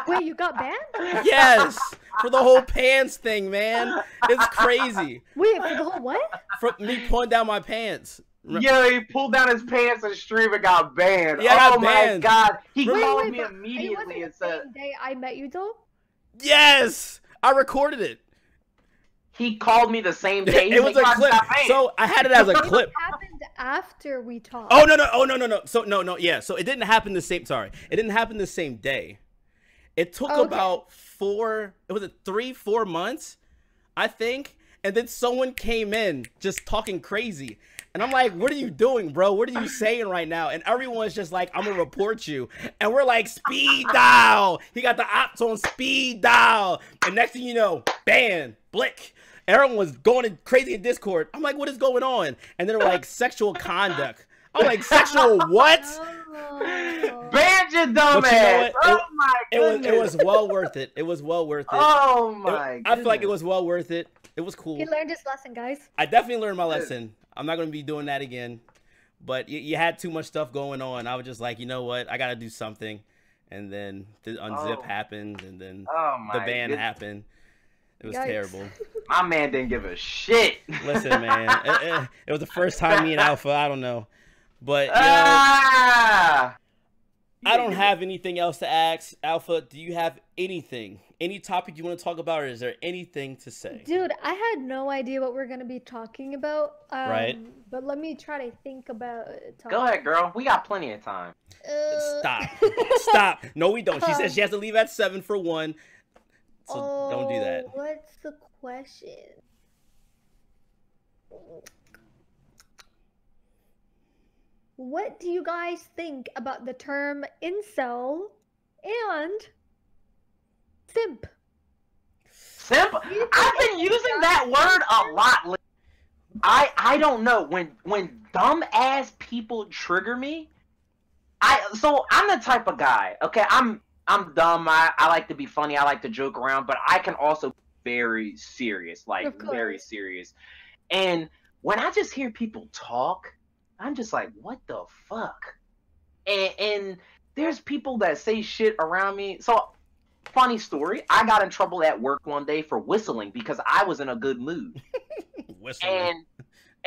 Wait, you got banned? Yes, for the whole pants thing, man. It's crazy. Wait, for the whole what? For me pulling down my pants. Yeah, he pulled down his pants and stream and got banned. Yeah, I got oh banned. my god. He Wait, called me but immediately and it wasn't the said same day I met you though? Yes, I recorded it. he called me the same day. It was a clip. So I had it as a clip. It happened after we talked. Oh no. So yeah. So it didn't happen the same. Sorry, it didn't happen the same day. It took about 3-4 months, I think. And then someone came in just talking crazy. And I'm like, what are you doing, bro? What are you saying right now? And everyone's just like, I'm gonna report you. And we're like, speed dial. He got the ops on speed dial. And next thing you know, bam, blick. Everyone was going crazy in Discord. I'm like, what is going on? And then they're like, sexual conduct. I'm like, sexual what? Banned your dumb But you know ass. what? Oh my goodness. It was well worth it. It was well worth it. Oh my I feel like it was well worth it. It was cool. He learned his lesson, guys. I definitely learned my lesson. I'm not going to be doing that again. But you had too much stuff going on. I was just like, you know what? I got to do something. And then the unzip happened. And then the ban happened. It was terrible. My man didn't give a shit. Listen, man. It was the first time me and Alpha. I don't know. But, you know, I don't have anything else to ask. Alpha, do you have anything? Any topic you want to talk about, or is there anything to say? Dude, I had no idea what we're going to be talking about. Right. But let me try to think about it. Go ahead, girl. We got plenty of time. Stop. Stop. No, we don't. She says she has to leave at 7 for 1. So don't do that. What's the question? What do you guys think about the term incel and simp? Simp? I've been using that word a lot lately. I don't know. When dumb ass people trigger me, so I'm the type of guy, okay, I'm dumb, I like to be funny, I like to joke around, but I can also be very serious, like very serious. And when I just hear people talk, I'm just like, what the fuck? And there's people that say shit around me. So, funny story, I got in trouble at work one day for whistling because I was in a good mood. Whistling.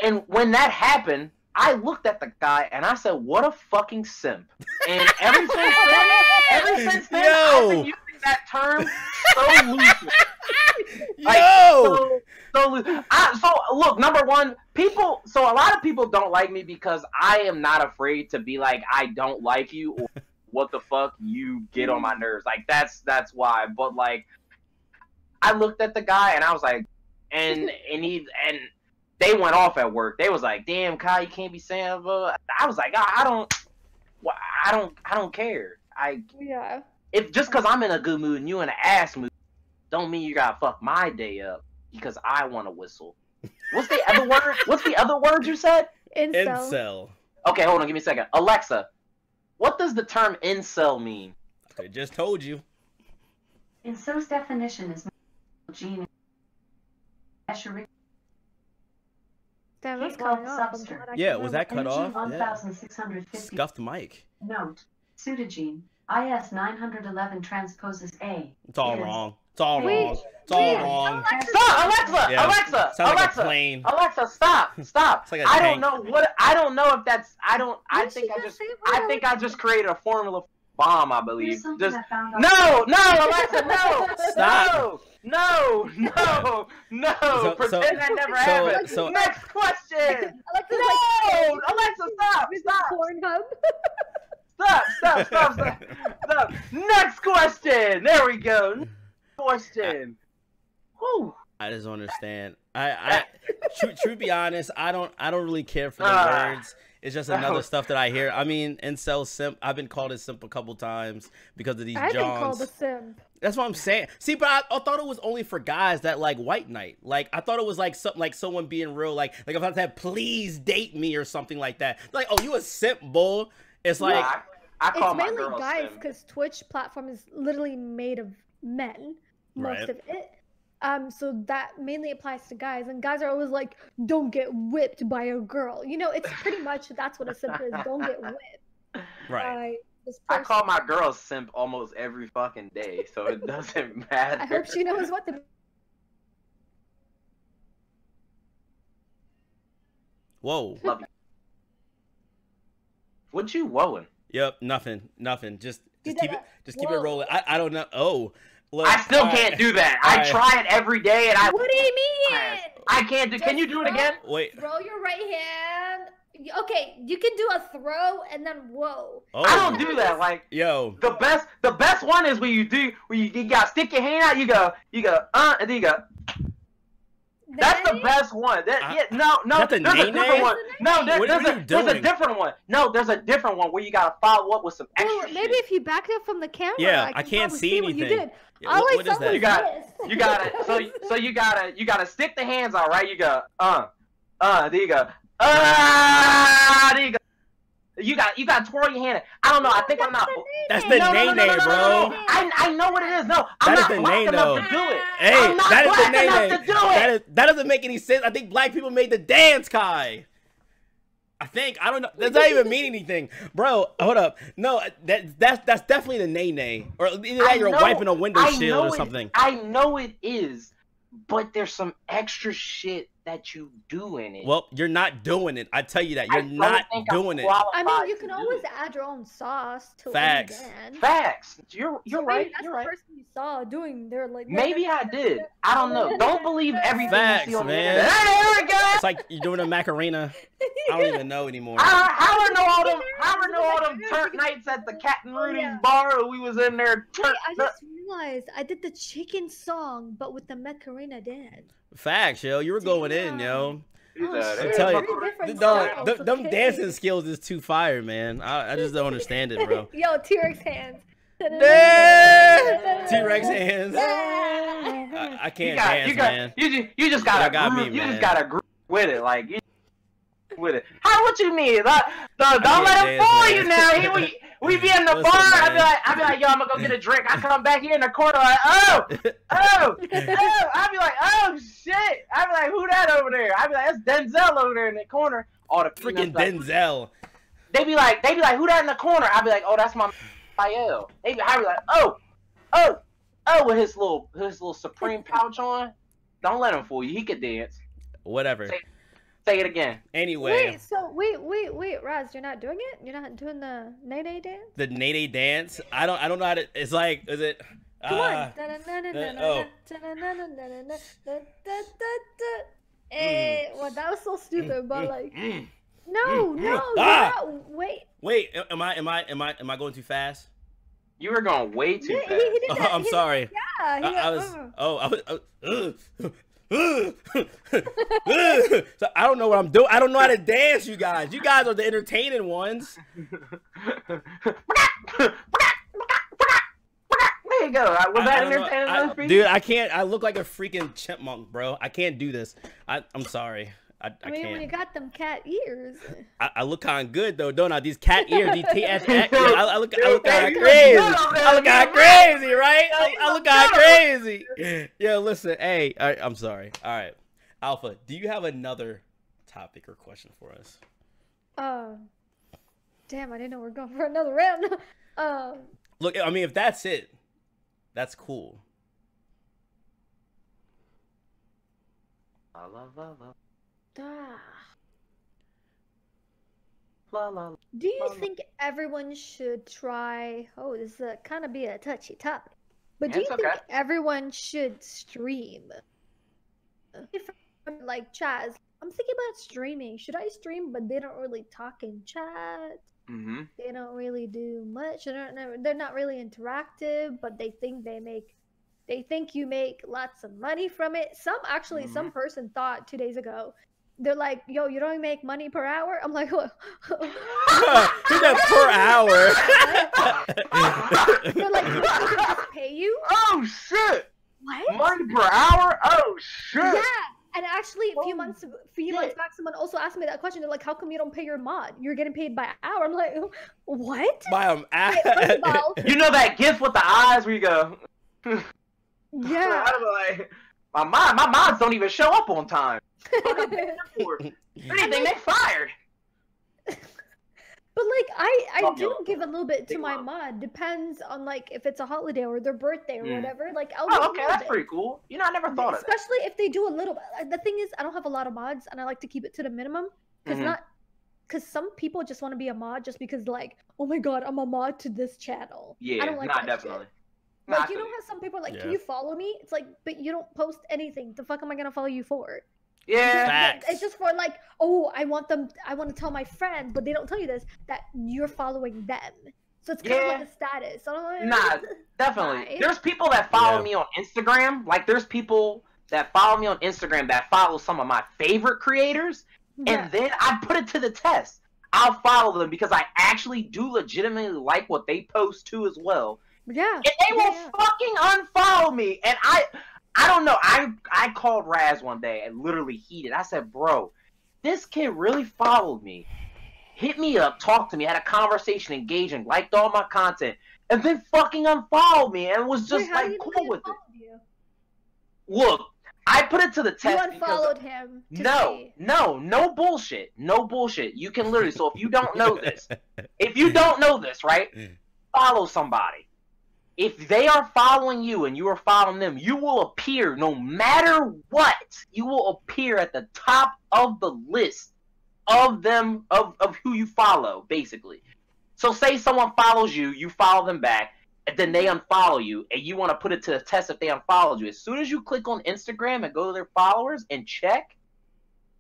And when that happened, I looked at the guy and I said, what a fucking simp. And ever since then, I've been using that term so loosely. So look, number one, so a lot of people don't like me because I am not afraid to be like, I don't like you, or what the fuck, you get on my nerves. Like, that's why. But like, I looked at the guy and I was like, and they went off at work. They was like, damn, Kai, you can't be saying, but I was like, I don't care. If just because I'm in a good mood and you in an ass mood, don't mean you gotta fuck my day up because I want to whistle. What's the other word? What's the other word you said? Incel. Okay, hold on, give me a second. Alexa, what does the term incel mean? I just told you. Incel's definition is gene. Damn, that's cutting off. Yeah, was that cut off? 1650. Scuffed mic. Note, pseudogene, IS 911 transposes A. It's all wrong. It's all wrong. It's all wrong. Stop, Alexa! Yeah. Alexa! Sounds like Alexa! a plane. Alexa, stop! Stop! It's like a I tank. don't know what. I don't know if that's. I think I just created a formula for bomb. I believe. Just no, Alexa, no! Stop! No! Pretend that never happened. Next question. Alexa, stop! Pornhub. Stop! Next question. There we go. Next question. Whew. I just don't understand. True be honest, I don't really care for the words. It's just another stuff that I hear. I mean, incel simp. I've been called a simp a couple times because of these I've been Johns. called a simp. That's what I'm saying. See, but I thought it was only for guys that like white knight. Like I thought it was like something like someone being real. Like if I said, please date me or something like that. Like, oh, you a simp, bull. It's like I call it's my mainly girls guys simp. because Twitch platform is literally made of men, most of it. So that mainly applies to guys, and guys are always like, "Don't get whipped by a girl." You know, it's pretty much that's what a simp is. Don't get whipped. right. I call my girl simp almost every fucking day, so it doesn't matter. I hope she knows what to. Whoa. Love you. What you whoaing? Yep. Nothing. Just keep it rolling. I don't know. Oh. Look, I still can't do that. I try it every day, and I. What do you mean? I can't do. Can you do it again? Wait. Throw your right hand. Okay, you can do a throw and then whoa. Oh. I don't do that. Like, yo, the best one is when you gotta stick your hand out. You go, and then you go. That's the best one. No, there's a different one. No, there's a different one. No, there's a different one where you gotta follow up with some extra. Well, maybe if you back up from the camera. Yeah, I can't see anything. What you did. Yeah, what is that? You gotta stick the hands out, right? You go, there you go, there you go. You got to twirl your hand. I don't know. I think I'm not. That's the nay-nay, bro. I know what it is. No, I'm not black enough to do it. Hey, that is the nay-nay. That doesn't make any sense. I think black people made the dance, Kai. I think. I don't know. Does that even mean anything, bro? Hold up. No, that's definitely the nay-nay. Or either that you're wiping a window shield or something. I know it is, but there's some extra shit that you do in it. Well, you're not doing it. I tell you that. You're not doing it. I mean, you can always add your own sauce to Facts. it. Facts. You're right. That's You're the right. person you saw doing their like. Maybe I did. I don't know. Don't believe everything Facts, you see on the man. internet. Hey, there we go. It's like you're doing a Macarena. I don't even know anymore. How I know all them turnt nights at the Cat and Rudy's bar. We was in there. I just realized I did the chicken song, but with the Macarena dance. Facts, yo. You were going in, yo. I'm telling you, them dancing skills is too fire, man. I just don't understand it, bro. Yo, T-Rex hands. T-Rex hands. I can't dance, man. You just gotta groove with it, like with it. What you mean? Don't let him fool you now. We be in the bar. I be like, yo, I'm gonna go get a drink. I come back here in the corner like, oh. I be like, oh shit. I be like, who that over there? I be like, that's Denzel over there in the corner. All the freaking Denzel. They be like, who that in the corner? I be like, oh, that's my Rafael. I be like, oh, with his little Supreme pouch on. Don't let him fool you. He could dance. Whatever. Say it again. Anyway. Wait, Raz, you're not doing it? You're not doing the nay-nay dance? The nay-nay dance? I don't know how to. It's like, is it? Come on. Well, that was so stupid, but like, no, wait. Am I going too fast? You were going way too fast. I'm sorry. Yeah, So I don't know what I'm doing. I don't know how to dance, you guys. You guys are the entertaining ones. There you go. Was that entertaining for you? Dude, I can't. I look like a freaking chipmunk, bro. I can't do this. I'm sorry. I mean, can't. When you got them cat ears. I look kind of good though, don't I? These cat ears, these I look kind of crazy. I look kind of crazy, right? I look kind of crazy. Yeah, listen, hey, I'm sorry. All right, Alpha, do you have another topic or question for us? Damn, I didn't know we're going for another round. Look, I mean, if that's it, that's cool. Do you think everyone should try? Oh, this is kind of be a touchy topic. But do you think everyone should stream? Like Chaz, I'm thinking about streaming. Should I stream? But they don't really talk in chat. Mm-hmm. They don't really do much. They're not really interactive. But they think you make lots of money from it. Some person thought 2 days ago they're like, yo, you don't make money per hour? I'm like, what? Who's that per hour? They're like, we can just pay you? Oh shit! What? Money per hour? Oh shit! Yeah. And actually, a few months back, someone also asked me that question. They're like, "How come you don't pay your mod? You're getting paid by hour." I'm like, "What?" By You know that gift with the eyes where you go? Yeah. I'm like, my mods don't even show up on time. Anything, they fired. But like, I do give a little bit to my mod. Depends on like if it's a holiday or their birthday or whatever. Like, I'll oh, okay, that's pretty cool. You know, I never thought of that. Especially if they do a little bit. The thing is, I don't have a lot of mods, and I like to keep it to the minimum because some people just want to be a mod just because like, oh my god, I'm a mod to this channel. Yeah, I don't like not that definitely. Shit. Like, you know how some people are like, can you follow me? It's like, but you don't post anything. The fuck am I gonna follow you for? Yeah, it's just for like, oh, I want to tell my friends, but they don't tell you this, that you're following them. So it's kind of like a status. Nah, definitely. There's people that follow me on Instagram. Like, there's people that follow me on Instagram that follow some of my favorite creators, and then I put it to the test. I'll follow them because I actually do legitimately like what they post too as well. Yeah. And they will fucking unfollow me, and I don't know. I called Raz one day and literally heated. I said, bro, this kid really followed me. Hit me up, talked to me, had a conversation, engaging, liked all my content, and then fucking unfollowed me and was just like cool with it. Look, I put it to the test. You unfollowed him. No bullshit. No bullshit. You can literally, so if you don't know this, right? Follow somebody. If they are following you and you are following them, you will appear, no matter what, you will appear at the top of the list of them, of who you follow, basically. So say someone follows you, you follow them back, and then they unfollow you, and you want to put it to the test if they unfollowed you. As soon as you click on Instagram and go to their followers and check,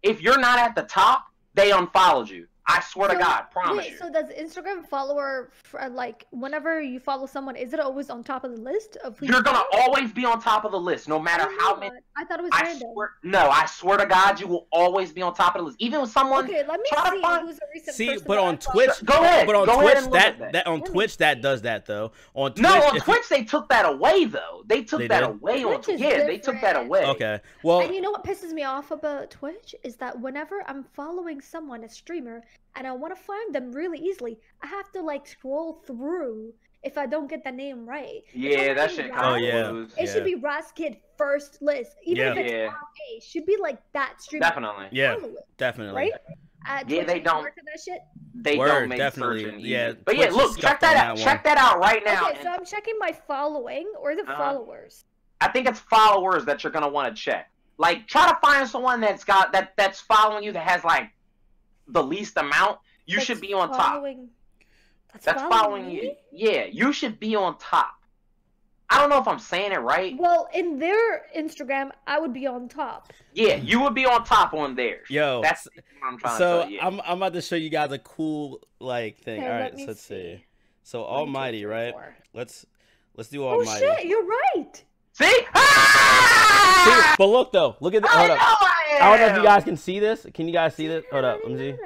if you're not at the top, they unfollowed you. I swear to God, promise you. So does Instagram follower, like, whenever you follow someone, is it always on top of the list of who you're gonna always be on top of the list, no matter how many. I thought it was random. I swear to God, you will always be on top of the list. Even with someone. Okay, let me see who's a recent person. But on Twitch, go ahead. But on Twitch, on Twitch that does that though. On Twitch, on Twitch they took that away though. They took that away on Twitch. Yeah, they took that away. Okay, well. And you know what pisses me off about Twitch is that whenever I'm following someone, a streamer, and I want to find them really easily, I have to like scroll through if I don't get the name right. Yeah, that shit kind of It should be Razkid first list. Even if it's RA, it should be like that streamer. Definitely. Yeah, definitely. Right? They don't. That shit? They don't make definitely. searching. Yeah. But yeah, look, check that out. Check that out right now. Okay, so I'm checking my following or the followers. I think it's followers that you're gonna want to check. Like, try to find someone that's got that's following you that has like the least amount. You should be on top. That's following you. Yeah, you should be on top. I don't know if I'm saying it right. Well, in their Instagram, I would be on top. Yeah, you would be on top on theirs. Yo, that's what I'm trying to tell you. I'm about to show you guys a cool like thing. All right, so let's see. So Almighty, right? Let's do Almighty. Oh shit, you're right. See? Ah! See? But look though, look at the. Hold up. I don't know if you guys can see this. Can you guys see this? Hold up, let me see.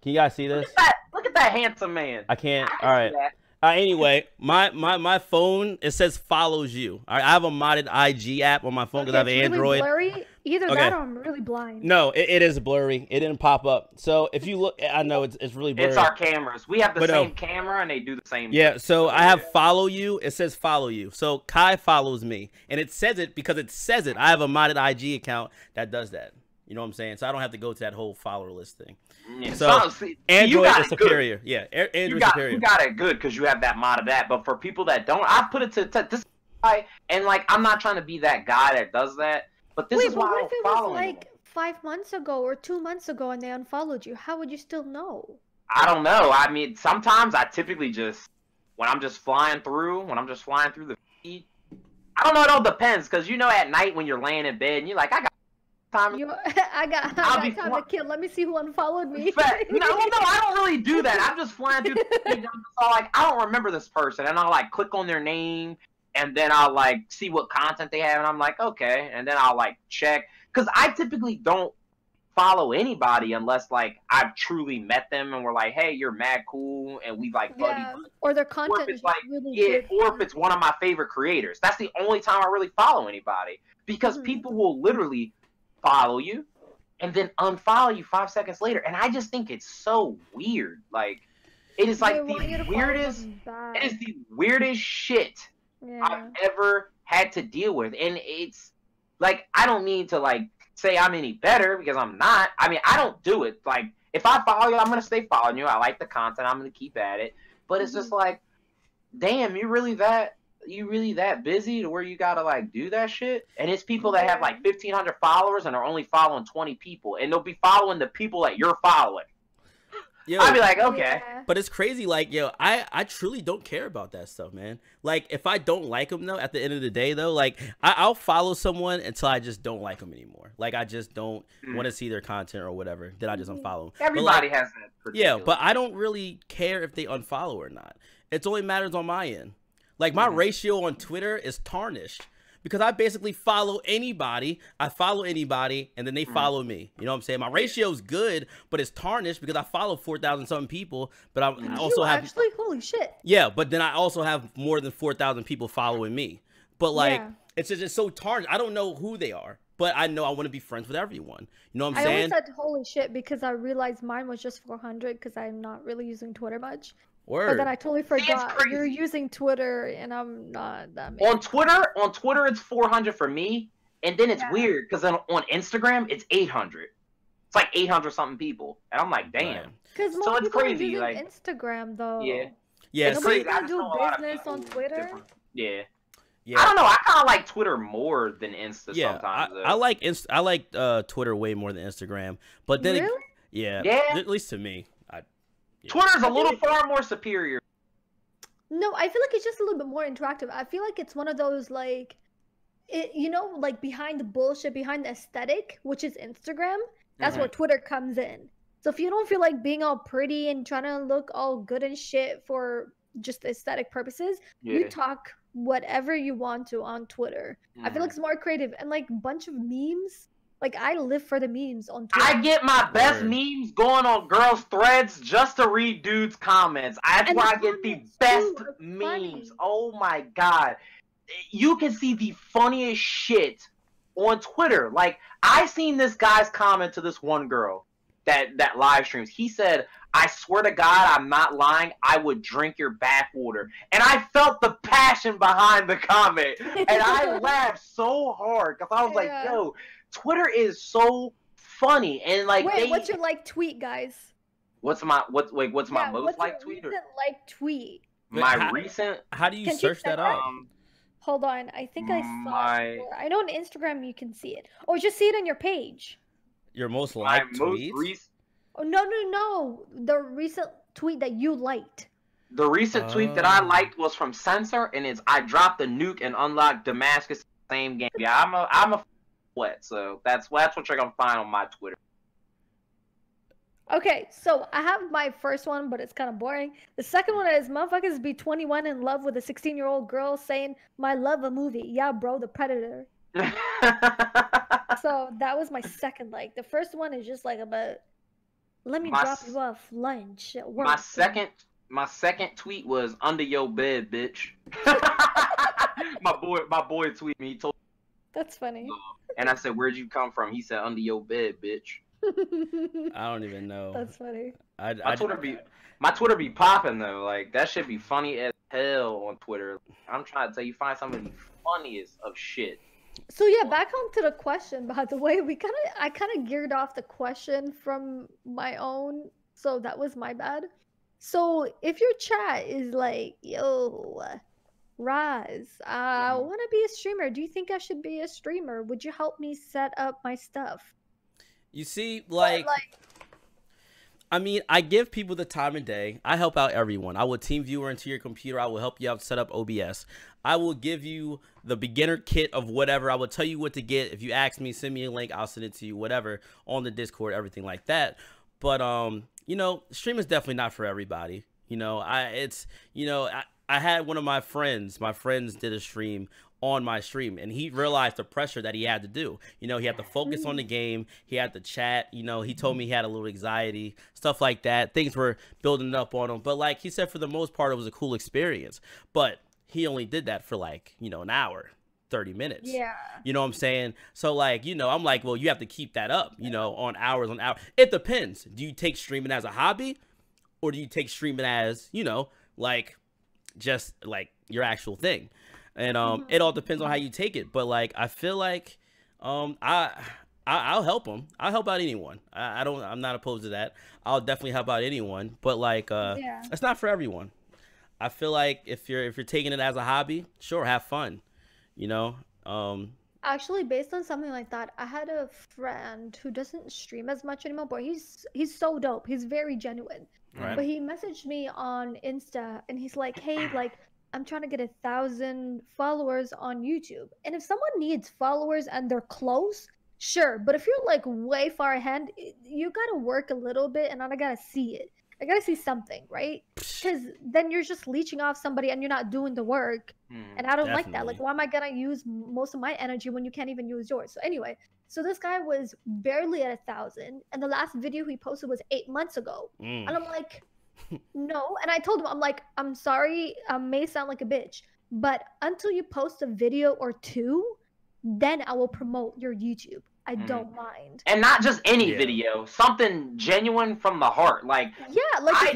Can you guys see this? Look at that handsome man. I can't. All right. Anyway, my phone, it says follows you. All right, I have a modded IG app on my phone because I have an Android. Really blurry. Either that or I'm really blind. No, it is blurry. It didn't pop up. So if you look, I know it's really blurry. It's our cameras. We have the same camera and they do the same. Yeah. So I have follow you. It says follow you. So Kai follows me, and it says it because it says it. I have a modded IG account that does that. You know what I'm saying? So I don't have to go to that whole follower list thing. Yeah. So Android is superior. Good. Yeah, Android is superior. You got it good because you have that mod of that. But for people that don't, I put it to this guy, and like I'm not trying to be that guy that does that. But this is why I don't follow what if it was like 5 months ago or 2 months ago and they unfollowed you? How would you still know? I don't know. I mean, sometimes I typically just when I'm just flying through the feed. I don't know. It all depends because you know at night when you're laying in bed and you're like, I got time. I got time to kill. Let me see who unfollowed me. No, I don't really do that. I'm just flying through the feed. So like, I don't remember this person, and I'll like click on their name. And then I'll like see what content they have, and I'm like, okay. And then I'll like check because I typically don't follow anybody unless like I've truly met them and we're like, hey, you're mad cool, and we like buddy. Yeah. Or their content or if it's is like really good. good. Or if it's one of my favorite creators. That's the only time I really follow anybody, because people will literally follow you and then unfollow you 5 seconds later, and I just think it's so weird. Like, it is like the weirdest. It is the weirdest shit I've ever had to deal with, and it's like, I don't mean to like say I'm any better, because I'm not. I mean, I don't do it. Like, if I follow you, I'm gonna stay following you. I like the content. I'm gonna keep at it. But it's just like, damn, you really that busy to where you gotta like do that shit? And it's people that have like 1,500 followers and are only following 20 people, and they'll be following the people that you're following. Yo, I'd be like, okay. But it's crazy, like, yo, I truly don't care about that stuff, man. Like, if I don't like them, though, at the end of the day, though, like, I'll follow someone until I just don't like them anymore. Like, I just don't want to see their content or whatever. Then I just unfollow them. Everybody like, has that particular. Yeah, but I don't really care if they unfollow or not. It only matters on my end. Like, my ratio on Twitter is tarnished, because I basically follow anybody. I follow anybody, and then they follow me. You know what I'm saying? My ratio is good, but it's tarnished because I follow 4,000 something people. But I also have actually, holy shit. Yeah, but then I also have more than 4,000 people following me. But like, it's just so tarnished. I don't know who they are, but I know I want to be friends with everyone. You know what I'm saying? I always said holy shit because I realized mine was just 400 because I'm not really using Twitter much. Word. But then I totally forgot you're using Twitter, and I'm not that many. On Twitter, it's 400 for me, and then it's weird because on Instagram it's 800. It's like 800 something people, and I'm like, damn. Because most people are using Instagram though. Yeah, it's crazy. Nobody's gonna do business on Twitter. Yeah. I don't know. I kind of like Twitter more than Insta sometimes. I like Twitter way more than Instagram, but then at least to me. Twitter's a little far more superior. No, I feel like it's just a little bit more interactive. I feel like it's one of those like, like behind the bullshit, behind the aesthetic, which is Instagram. That's where Twitter comes in. So if you don't feel like being all pretty and trying to look all good and shit for just aesthetic purposes, you talk whatever you want to on Twitter. I feel like it's more creative, and like a bunch of memes. Like, I live for the memes on Twitter. I get my best memes going on girls' threads just to read dudes' comments. That's where I get the best memes. Oh my god. You can see the funniest shit on Twitter. Like, I seen this guy's comment to this one girl that live streams. He said, I swear to God, I'm not lying, I would drink your bathwater. And I felt the passion behind the comment. And I laughed so hard because I was like, yo, Twitter is so funny, and like, what's your like tweet, guys? What's my most like tweet? Like tweet. Recent. How do you search that up? Hold on, I think I saw it. I know on Instagram you can see it, or just see it on your page. Your most liked tweet? Oh no! The recent tweet that you liked. The recent tweet that I liked was from Censor, and it's I dropped the nuke and unlocked Damascus same game. Yeah, I'm a wet, so that's what you're gonna find on my Twitter. Okay, so I have my first one, but it's kind of boring. The second one is motherfuckers be 21 in love with a 16-year-old girl saying, "My love a movie." Yeah, bro, The Predator. So that was my second like. The first one is just like about, let me drop you off lunch at work. My second tweet was under your bed, bitch. my boy tweeted me. He told. That's funny. And I said, "Where'd you come from?" He said, "Under your bed, bitch." I don't even know. That's funny. My Twitter be popping though. Like, that shit be funny as hell on Twitter. I'm trying to tell you, find some of the funniest of shit. So yeah, back on to the question. By the way, I kind of geared off the question from my own, so that was my bad. So if your chat is like, yo, Raz, I want to be a streamer. Do you think I should be a streamer? Would you help me set up my stuff? You see, like, I mean, I give people the time of day. I help out everyone. I will team viewer into your computer. I will help you out set up OBS. I will give you the beginner kit of whatever. I will tell you what to get. If you ask me, send me a link. I'll send it to you, whatever, on the Discord, everything like that. But, you know, stream is definitely not for everybody. You know, I had one of my friends did a stream on my stream, and he realized the pressure that he had to do. You know, he had to focus on the game, he had to chat, you know, he told me he had a little anxiety, stuff like that. Things were building up on him, but like he said, for the most part it was a cool experience. But he only did that for like, you know, an hour, 30 minutes. Yeah. You know what I'm saying? So like, you know, I'm like, well, you have to keep that up, you know, on hours on hours. It depends. Do you take streaming as a hobby, or do you take streaming as, you know, like just like your actual thing? And it all depends on how you take it. But like, I feel like I'll help them. I'll help out anyone. I'm not opposed to that. I'll definitely help out anyone. But like, it's not for everyone. I feel like if you're taking it as a hobby, sure, have fun. You know. Actually, based on something like that, I had a friend who doesn't stream as much anymore, but he's so dope. He's very genuine. Right. But he messaged me on Insta, and he's like, "Hey, like, I'm trying to get 1,000 followers on YouTube. And if someone needs followers and they're close, sure. But if you're like way far ahead, you gotta work a little bit, and I gotta see it. I gotta see something, right? Because then you're just leeching off somebody and you're not doing the work. And I don't like that. Like, why am I gonna use most of my energy when you can't even use yours?" So anyway, so this guy was barely at 1,000, and the last video he posted was 8 months ago. And I'm like, no. And I told him, I'm like, I'm sorry, I may sound like a bitch, but until you post a video or two, then I will promote your YouTube. I don't mind. And not just any video, something genuine from the heart. Like, like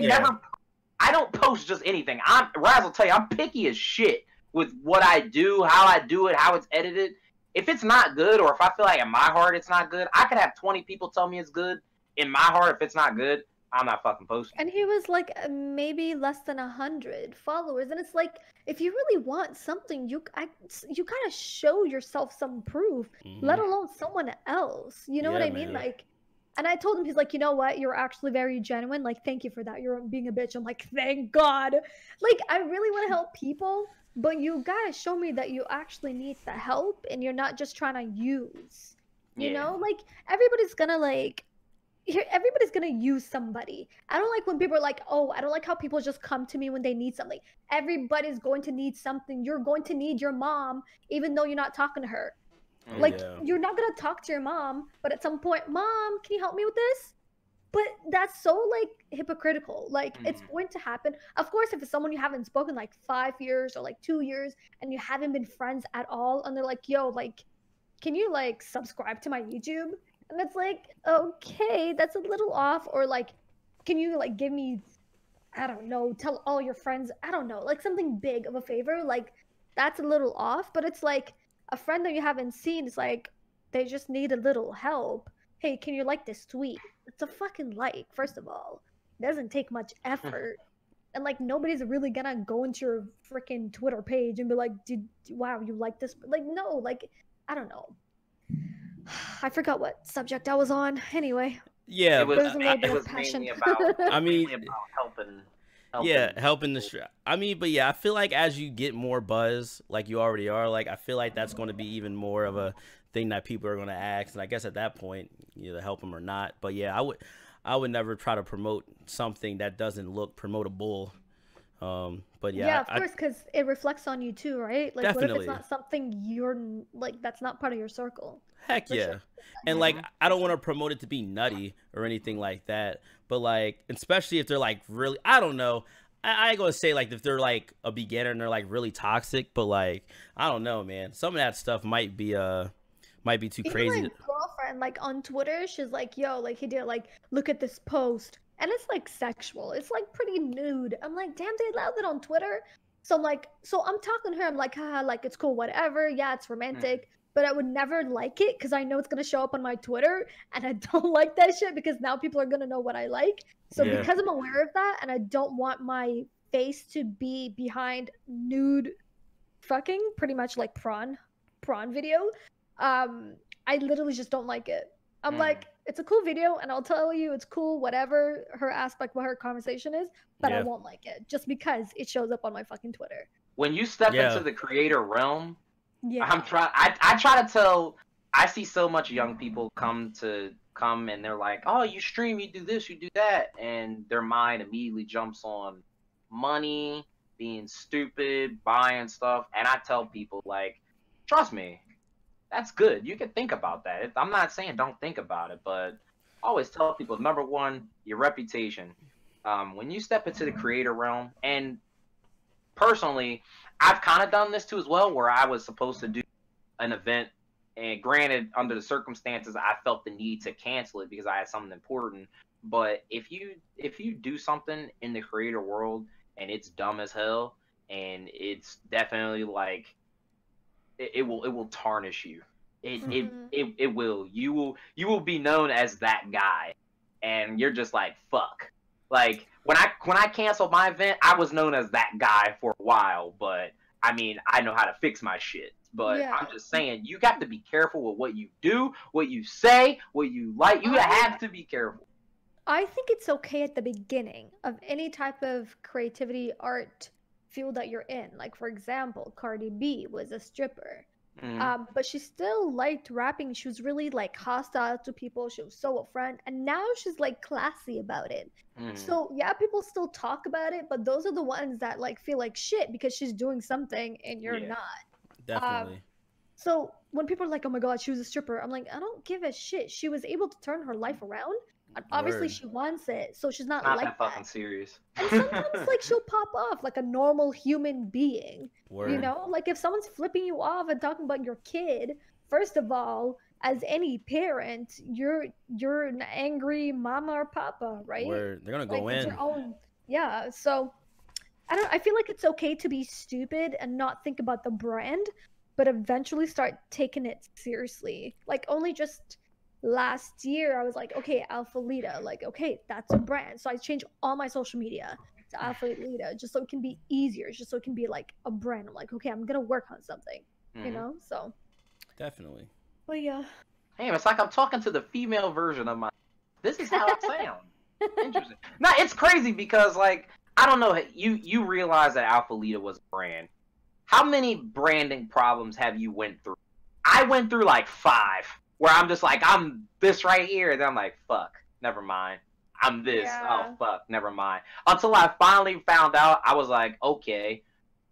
I don't post just anything. Raz will tell you, I'm picky as shit with what I do, how I do it, how it's edited. If it's not good, or if I feel like in my heart it's not good, I could have 20 people tell me it's good. In my heart, if it's not good, I'm not fucking posting. And he was like maybe less than 100 followers, and it's like, if you really want something, you gotta show yourself some proof, let alone someone else. You know what I mean? Like, and I told him, he's like, you know what? You're actually very genuine. Like, thank you for that. You're being a bitch. I'm like, thank God. Like, I really want to help people, but you gotta show me that you actually need the help, and you're not just trying to use. You know, like everybody's gonna use somebody. I don't like when people are like, oh, I don't like how people just come to me when they need something. Everybody's going to need something. You're going to need your mom, even though you're not talking to her. Like, you're not gonna talk to your mom, but at some point, Mom, can you help me with this? But that's so like hypocritical. Like, it's going to happen. Of course, if it's someone you haven't spoken like 5 years or like 2 years, and you haven't been friends at all, and they're like, yo, like, can you like subscribe to my YouTube? And it's like, okay, that's a little off. Or like, can you like give me, I don't know, tell all your friends, I don't know, like something big of a favor. Like, that's a little off. But it's like a friend that you haven't seen is like, they just need a little help. Hey, can you like this tweet? It's a fucking like, first of all. It doesn't take much effort. And like, nobody's really gonna go into your freaking Twitter page and be like, wow, you like this? Like, no, like, I don't know. I forgot what subject I was on. Anyway. Yeah, it was passion. mainly about. I mean, about helping. Yeah, helping the stream. I mean, but yeah, I feel like as you get more buzz, like you already are, like I feel like that's going to be even more of a thing that people are going to ask. And I guess at that point, you either help them or not. But yeah, I would never try to promote something that doesn't look promotable. But yeah, of course, because it reflects on you too, right? Like, definitely. What if it's not something you're like, that's not part of your circle? Heck yeah. Sure. And like, I don't want to promote it to be nutty or anything like that, but like, especially if they're like really, I don't know, I ain't gonna say like if they're like a beginner and they're like really toxic, but like, I don't know, man, some of that stuff might be too crazy. My girlfriend, like on Twitter, she's like, yo, like he did, like, look at this post, and it's like sexual, it's like pretty nude. I'm like, damn, they allowed it on Twitter. So I'm like, I'm talking to her, I'm like, haha, like, it's cool, whatever, yeah, it's romantic. But I would never like it because I know it's going to show up on my Twitter, and I don't like that shit because now people are going to know what I like. So because I'm aware of that, and I don't want my face to be behind nude fucking, pretty much like prawn video, I literally just don't like it. I'm like, it's a cool video, and I'll tell you it's cool, whatever her aspect, what her conversation is, but I won't like it just because it shows up on my fucking Twitter. When you step into the creator realm, I try to tell. I see so much young people come and they're like, oh, you stream, you do this, you do that, and their mind immediately jumps on money, being stupid, buying stuff. And I tell people, like, trust me, that's good. You can think about that. I'm not saying don't think about it, but I always tell people, number one, your reputation. When you step into the creator realm, and personally, I've kind of done this too as well, where I was supposed to do an event, and granted, under the circumstances, I felt the need to cancel it because I had something important. But if you do something in the creator world and it's dumb as hell, and it's definitely like it will tarnish you. It will. You will be known as that guy, and you're just like, fuck. Like when I canceled my event, I was known as that guy for a while, but I mean, I know how to fix my shit. But yeah. I'm just saying, you got to be careful with what you do, what you say, what you like. You have to be careful. I think it's okay at the beginning of any type of creativity, art field that you're in. Like, for example, Cardi B was a stripper. But she still liked rapping. She was really like hostile to people. She was so upfront, and now she's like classy about it. So yeah, people still talk about it, but those are the ones that like feel like shit because she's doing something and you're not. Definitely. So when people are like, "Oh my god, she was a stripper," I'm like, I don't give a shit. She was able to turn her life around. And obviously, she wants it, so she's not like that fucking serious. And sometimes, like, she'll pop off like a normal human being. You know, like if someone's flipping you off and talking about your kid, first of all, as any parent, you're an angry mama or papa, right? They're gonna go like, in. It's your own, yeah. So I feel like it's okay to be stupid and not think about the brand, but eventually start taking it seriously. Like only just last year I was like, okay, ALPHALEEDAH, like, okay, that's a brand. So I changed all my social media to ALPHALEEDAH just so it can be easier, just so it can be like a brand. I'm like, okay, I'm gonna work on something, you know. So definitely. Well, yeah. Damn, it's like I'm talking to the female version of my. This is how I sound. Interesting. No, it's crazy because like I don't know. You realize that ALPHALEEDAH was a brand. How many branding problems have you went through? I went through like 5. Where I'm just like, I'm this right here, and then I'm like, fuck, never mind. I'm this. Yeah. Oh, fuck, never mind. Until I finally found out, I was like, okay,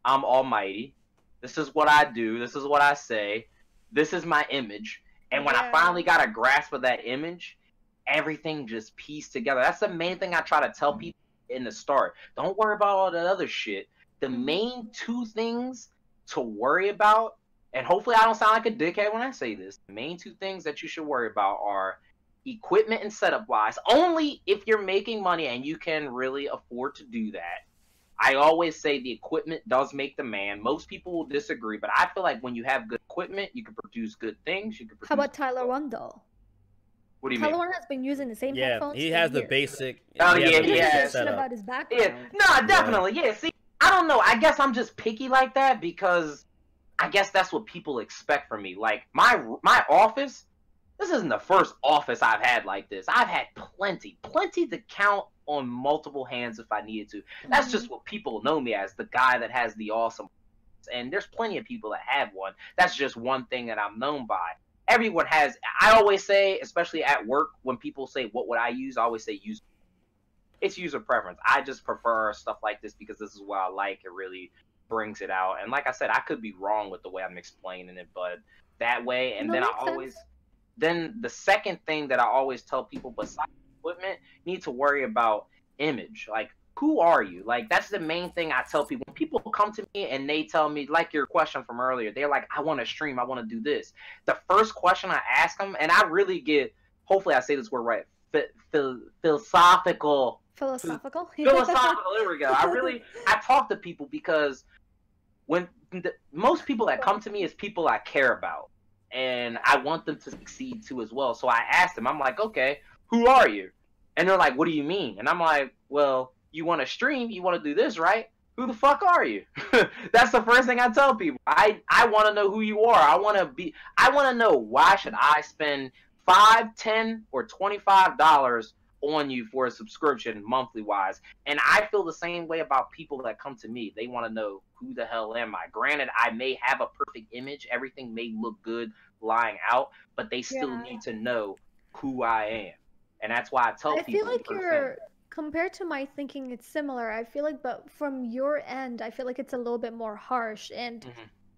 I'm almighty. This is what I do. This is what I say. This is my image. And when I finally got a grasp of that image, everything just pieced together. That's the main thing I try to tell people in the start. Don't worry about all that other shit. The main 2 things to worry about, and hopefully I don't sound like a dickhead when I say this, the main 2 things that you should worry about are equipment and setup wise. Only if you're making money and you can really afford to do that. I always say the equipment does make the man. Most people will disagree, but I feel like when you have good equipment, you can produce good things. You can produce. How about Tyler One though? What do you mean? Tyler One has been using the same headphones. He has the basic. Oh yeah, yeah. About his background. Yeah, no, definitely. Yeah. See, I don't know. I guess I'm just picky like that because I guess that's what people expect from me. Like my office, this isn't the first office I've had like this. I've had plenty to count on multiple hands if I needed to. That's just what people know me as, the guy that has the awesome. And there's plenty of people that have one. That's just one thing that I'm known by. Everyone has. I always say, especially at work, when people say, what would I use? I always say use. It's user preference. I just prefer stuff like this because this is what I like. It really brings it out. And like I said, I could be wrong with the way I'm explaining it, but that way. And then I always, then the second thing that I always tell people besides equipment, you need to worry about image. Like, who are you? Like, that's the main thing I tell people. When people come to me and they tell me, like your question from earlier, they're like, I want to stream, I want to do this. The first question I ask them, and I really get, hopefully I say this word right, philosophical. Philosophical, there we go. I talk to people because when most people that come to me is people I care about, and I want them to succeed too as well. So I ask them, I'm like, okay, who are you? And they're like, what do you mean? And I'm like, well, you want to stream, you want to do this, right? Who the fuck are you? That's the first thing I tell people. I want to know who you are. I want to know, why should I spend $5, $10, or $25 on you for a subscription monthly wise? And I feel the same way about people that come to me. They want to know, who the hell am I? Granted, I may have a perfect image, everything may look good lying out, but they still need to know who I am. And that's why I tell people. I feel like you're, compared to my thinking, it's similar. I feel like, but from your end, I feel like it's a little bit more harsh. And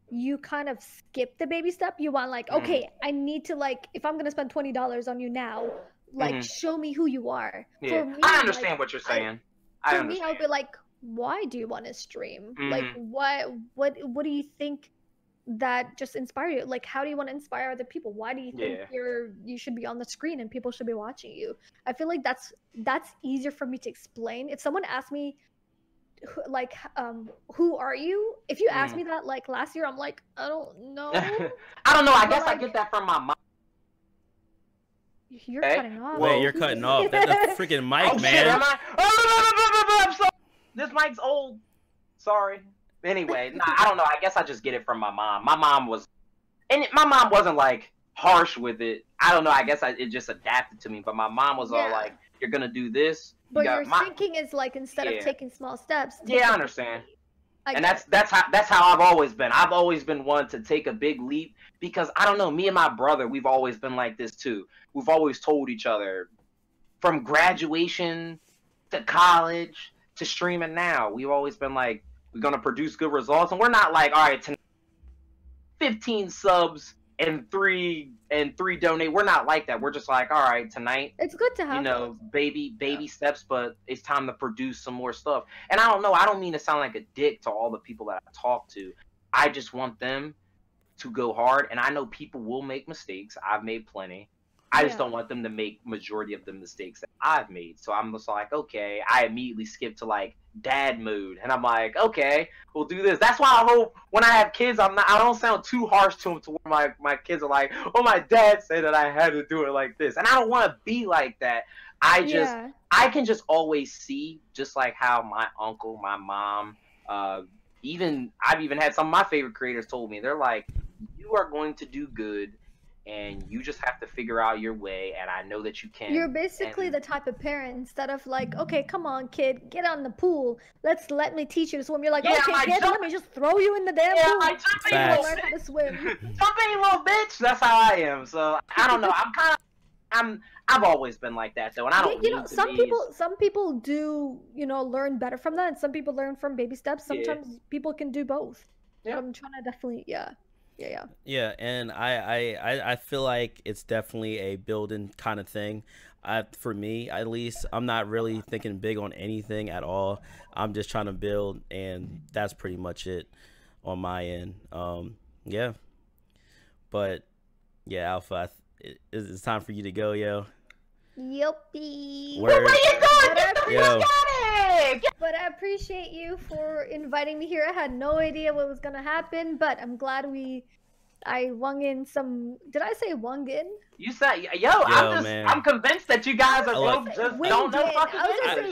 you kind of skip the baby step. You want like, okay, I need to like, if I'm gonna spend $20 on you now, like show me who you are. Yeah, For me, I understand like, what you're saying. For me, I would be like, why do you want to stream? Like, what do you think that just inspire you? Like, how do you want to inspire other people? Why do you think you should be on the screen and people should be watching you? I feel like that's easier for me to explain. If someone asked me, like, who are you? If you asked me that like last year, I'm like, I don't know. I don't know. I guess like, I get that from my mom. You're cutting off. Wait, you're cutting off. That's a freaking mic, man. Shit, am I? Oh, I'm sorry. This mic's old. Sorry. Anyway, I don't know. I guess I just get it from my mom. My mom wasn't like harsh with it. I don't know. I guess it just adapted to me. But my mom was all like, "You're gonna do this." But your thinking is like, instead of taking small steps. Yeah, I understand. And that's how I've always been. I've always been one to take a big leap because I don't know. Me and my brother, we've always been like this too. We've always told each other, from graduation to college to streaming now, we've always been like, we're gonna produce good results, and we're not like, all right, 15 subs and three donate. We're not like that. We're just like, all right, tonight. It's good to have, you know, baby steps, but it's time to produce some more stuff. And I don't know. I don't mean to sound like a dick to all the people that I talk to. I just want them to go hard, and I know people will make mistakes. I've made plenty. I just don't want them to make majority of the mistakes that I've made. So I'm just like, okay, I immediately skip to like dad mode, and I'm like, okay, we'll do this. That's why I hope when I have kids, I don't sound too harsh to them, to where my kids are like, oh, my dad said that I had to do it like this, and I don't want to be like that. I can just always see, just like how my uncle, my mom, I've even had some of my favorite creators told me, they're like, you are going to do good, and you just have to figure out your way, and I know that you can. You're basically the type of parent, instead of like, okay, come on, kid, get on the pool. Let me teach you to swim. You're like, okay, kid, let me just throw you in the damn pool. Like, learn how to swim. Something, you little bitch. That's how I am. So I don't know. I've always been like that though, and I don't. You know, some people do, you know, learn better from that, and some people learn from baby steps. Sometimes people can do both. Yeah, I'm trying to definitely, yeah, and I feel like it's definitely a building kind of thing. For me, at least, I'm not really thinking big on anything at all. I'm just trying to build, and that's pretty much it on my end. Yeah, but yeah, Alpha, it's time for you to go, yo. Yuppie. Where are you going? But I appreciate you for inviting me here. I had no idea what was gonna happen, but I'm glad I wung in some. Did I say wung in? You said, I'm convinced that you guys are both just don't know fucking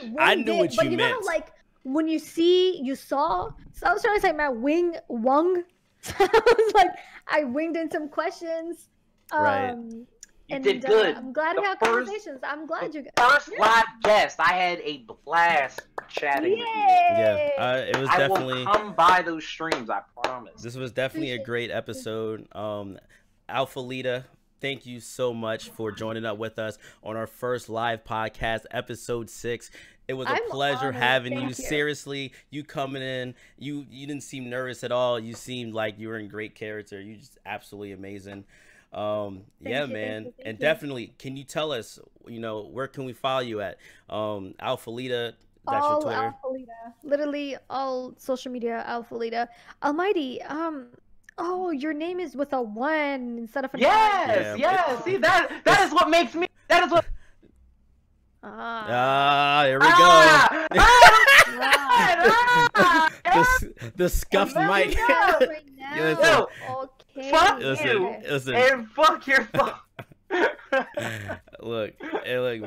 English. I knew what you meant. But you know, like when you saw. So I was trying to say my wung. So I was like, I winged in some questions. Right. You did good. I'm glad we had conversations. I'm glad you guys. First live guest. I had a blast chatting with you. Yeah, it was definitely. I will come by those streams, I promise. This was definitely a great episode. ALPHALEEDAH, thank you so much for joining up with us on our first live podcast, episode 6. It was a pleasure having you. Seriously, you coming in, you didn't seem nervous at all. You seemed like you were in great character. You just absolutely amazing. Man. And definitely, can you tell us, you know, where can we follow you at? ALPHALEEDAH, that's your Twitter. ALPHALEEDAH. Literally all social media, ALPHALEEDAH. Almighty, oh, your name is with a 1 instead of a 9. Yes. See, that is what makes me, that is what. There we go. The scuffed mic. Okay. Fuck you. And fuck your phone. Look,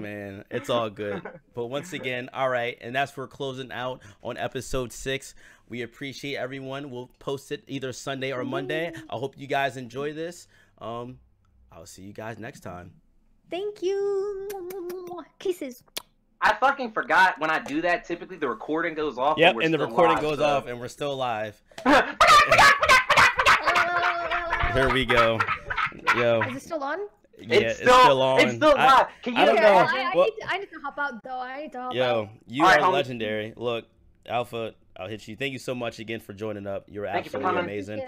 man, it's all good. But once again, all right, and that's for closing out on episode 6. We appreciate everyone. We'll post it either Sunday or Monday. I hope you guys enjoy this. I'll see you guys next time. Thank you. Kisses. I fucking forgot when I do that. Typically, the recording goes off. Yep, and the recording goes off, and we're still live. Here we go. Yo. Is it still on? Yeah, it's still on. It's still live. Can you? I don't know. I need to hop out though. I need to hop out. Yo, you are legendary. Look, Alpha, I'll hit you. Thank you so much again for joining up. You're absolutely amazing.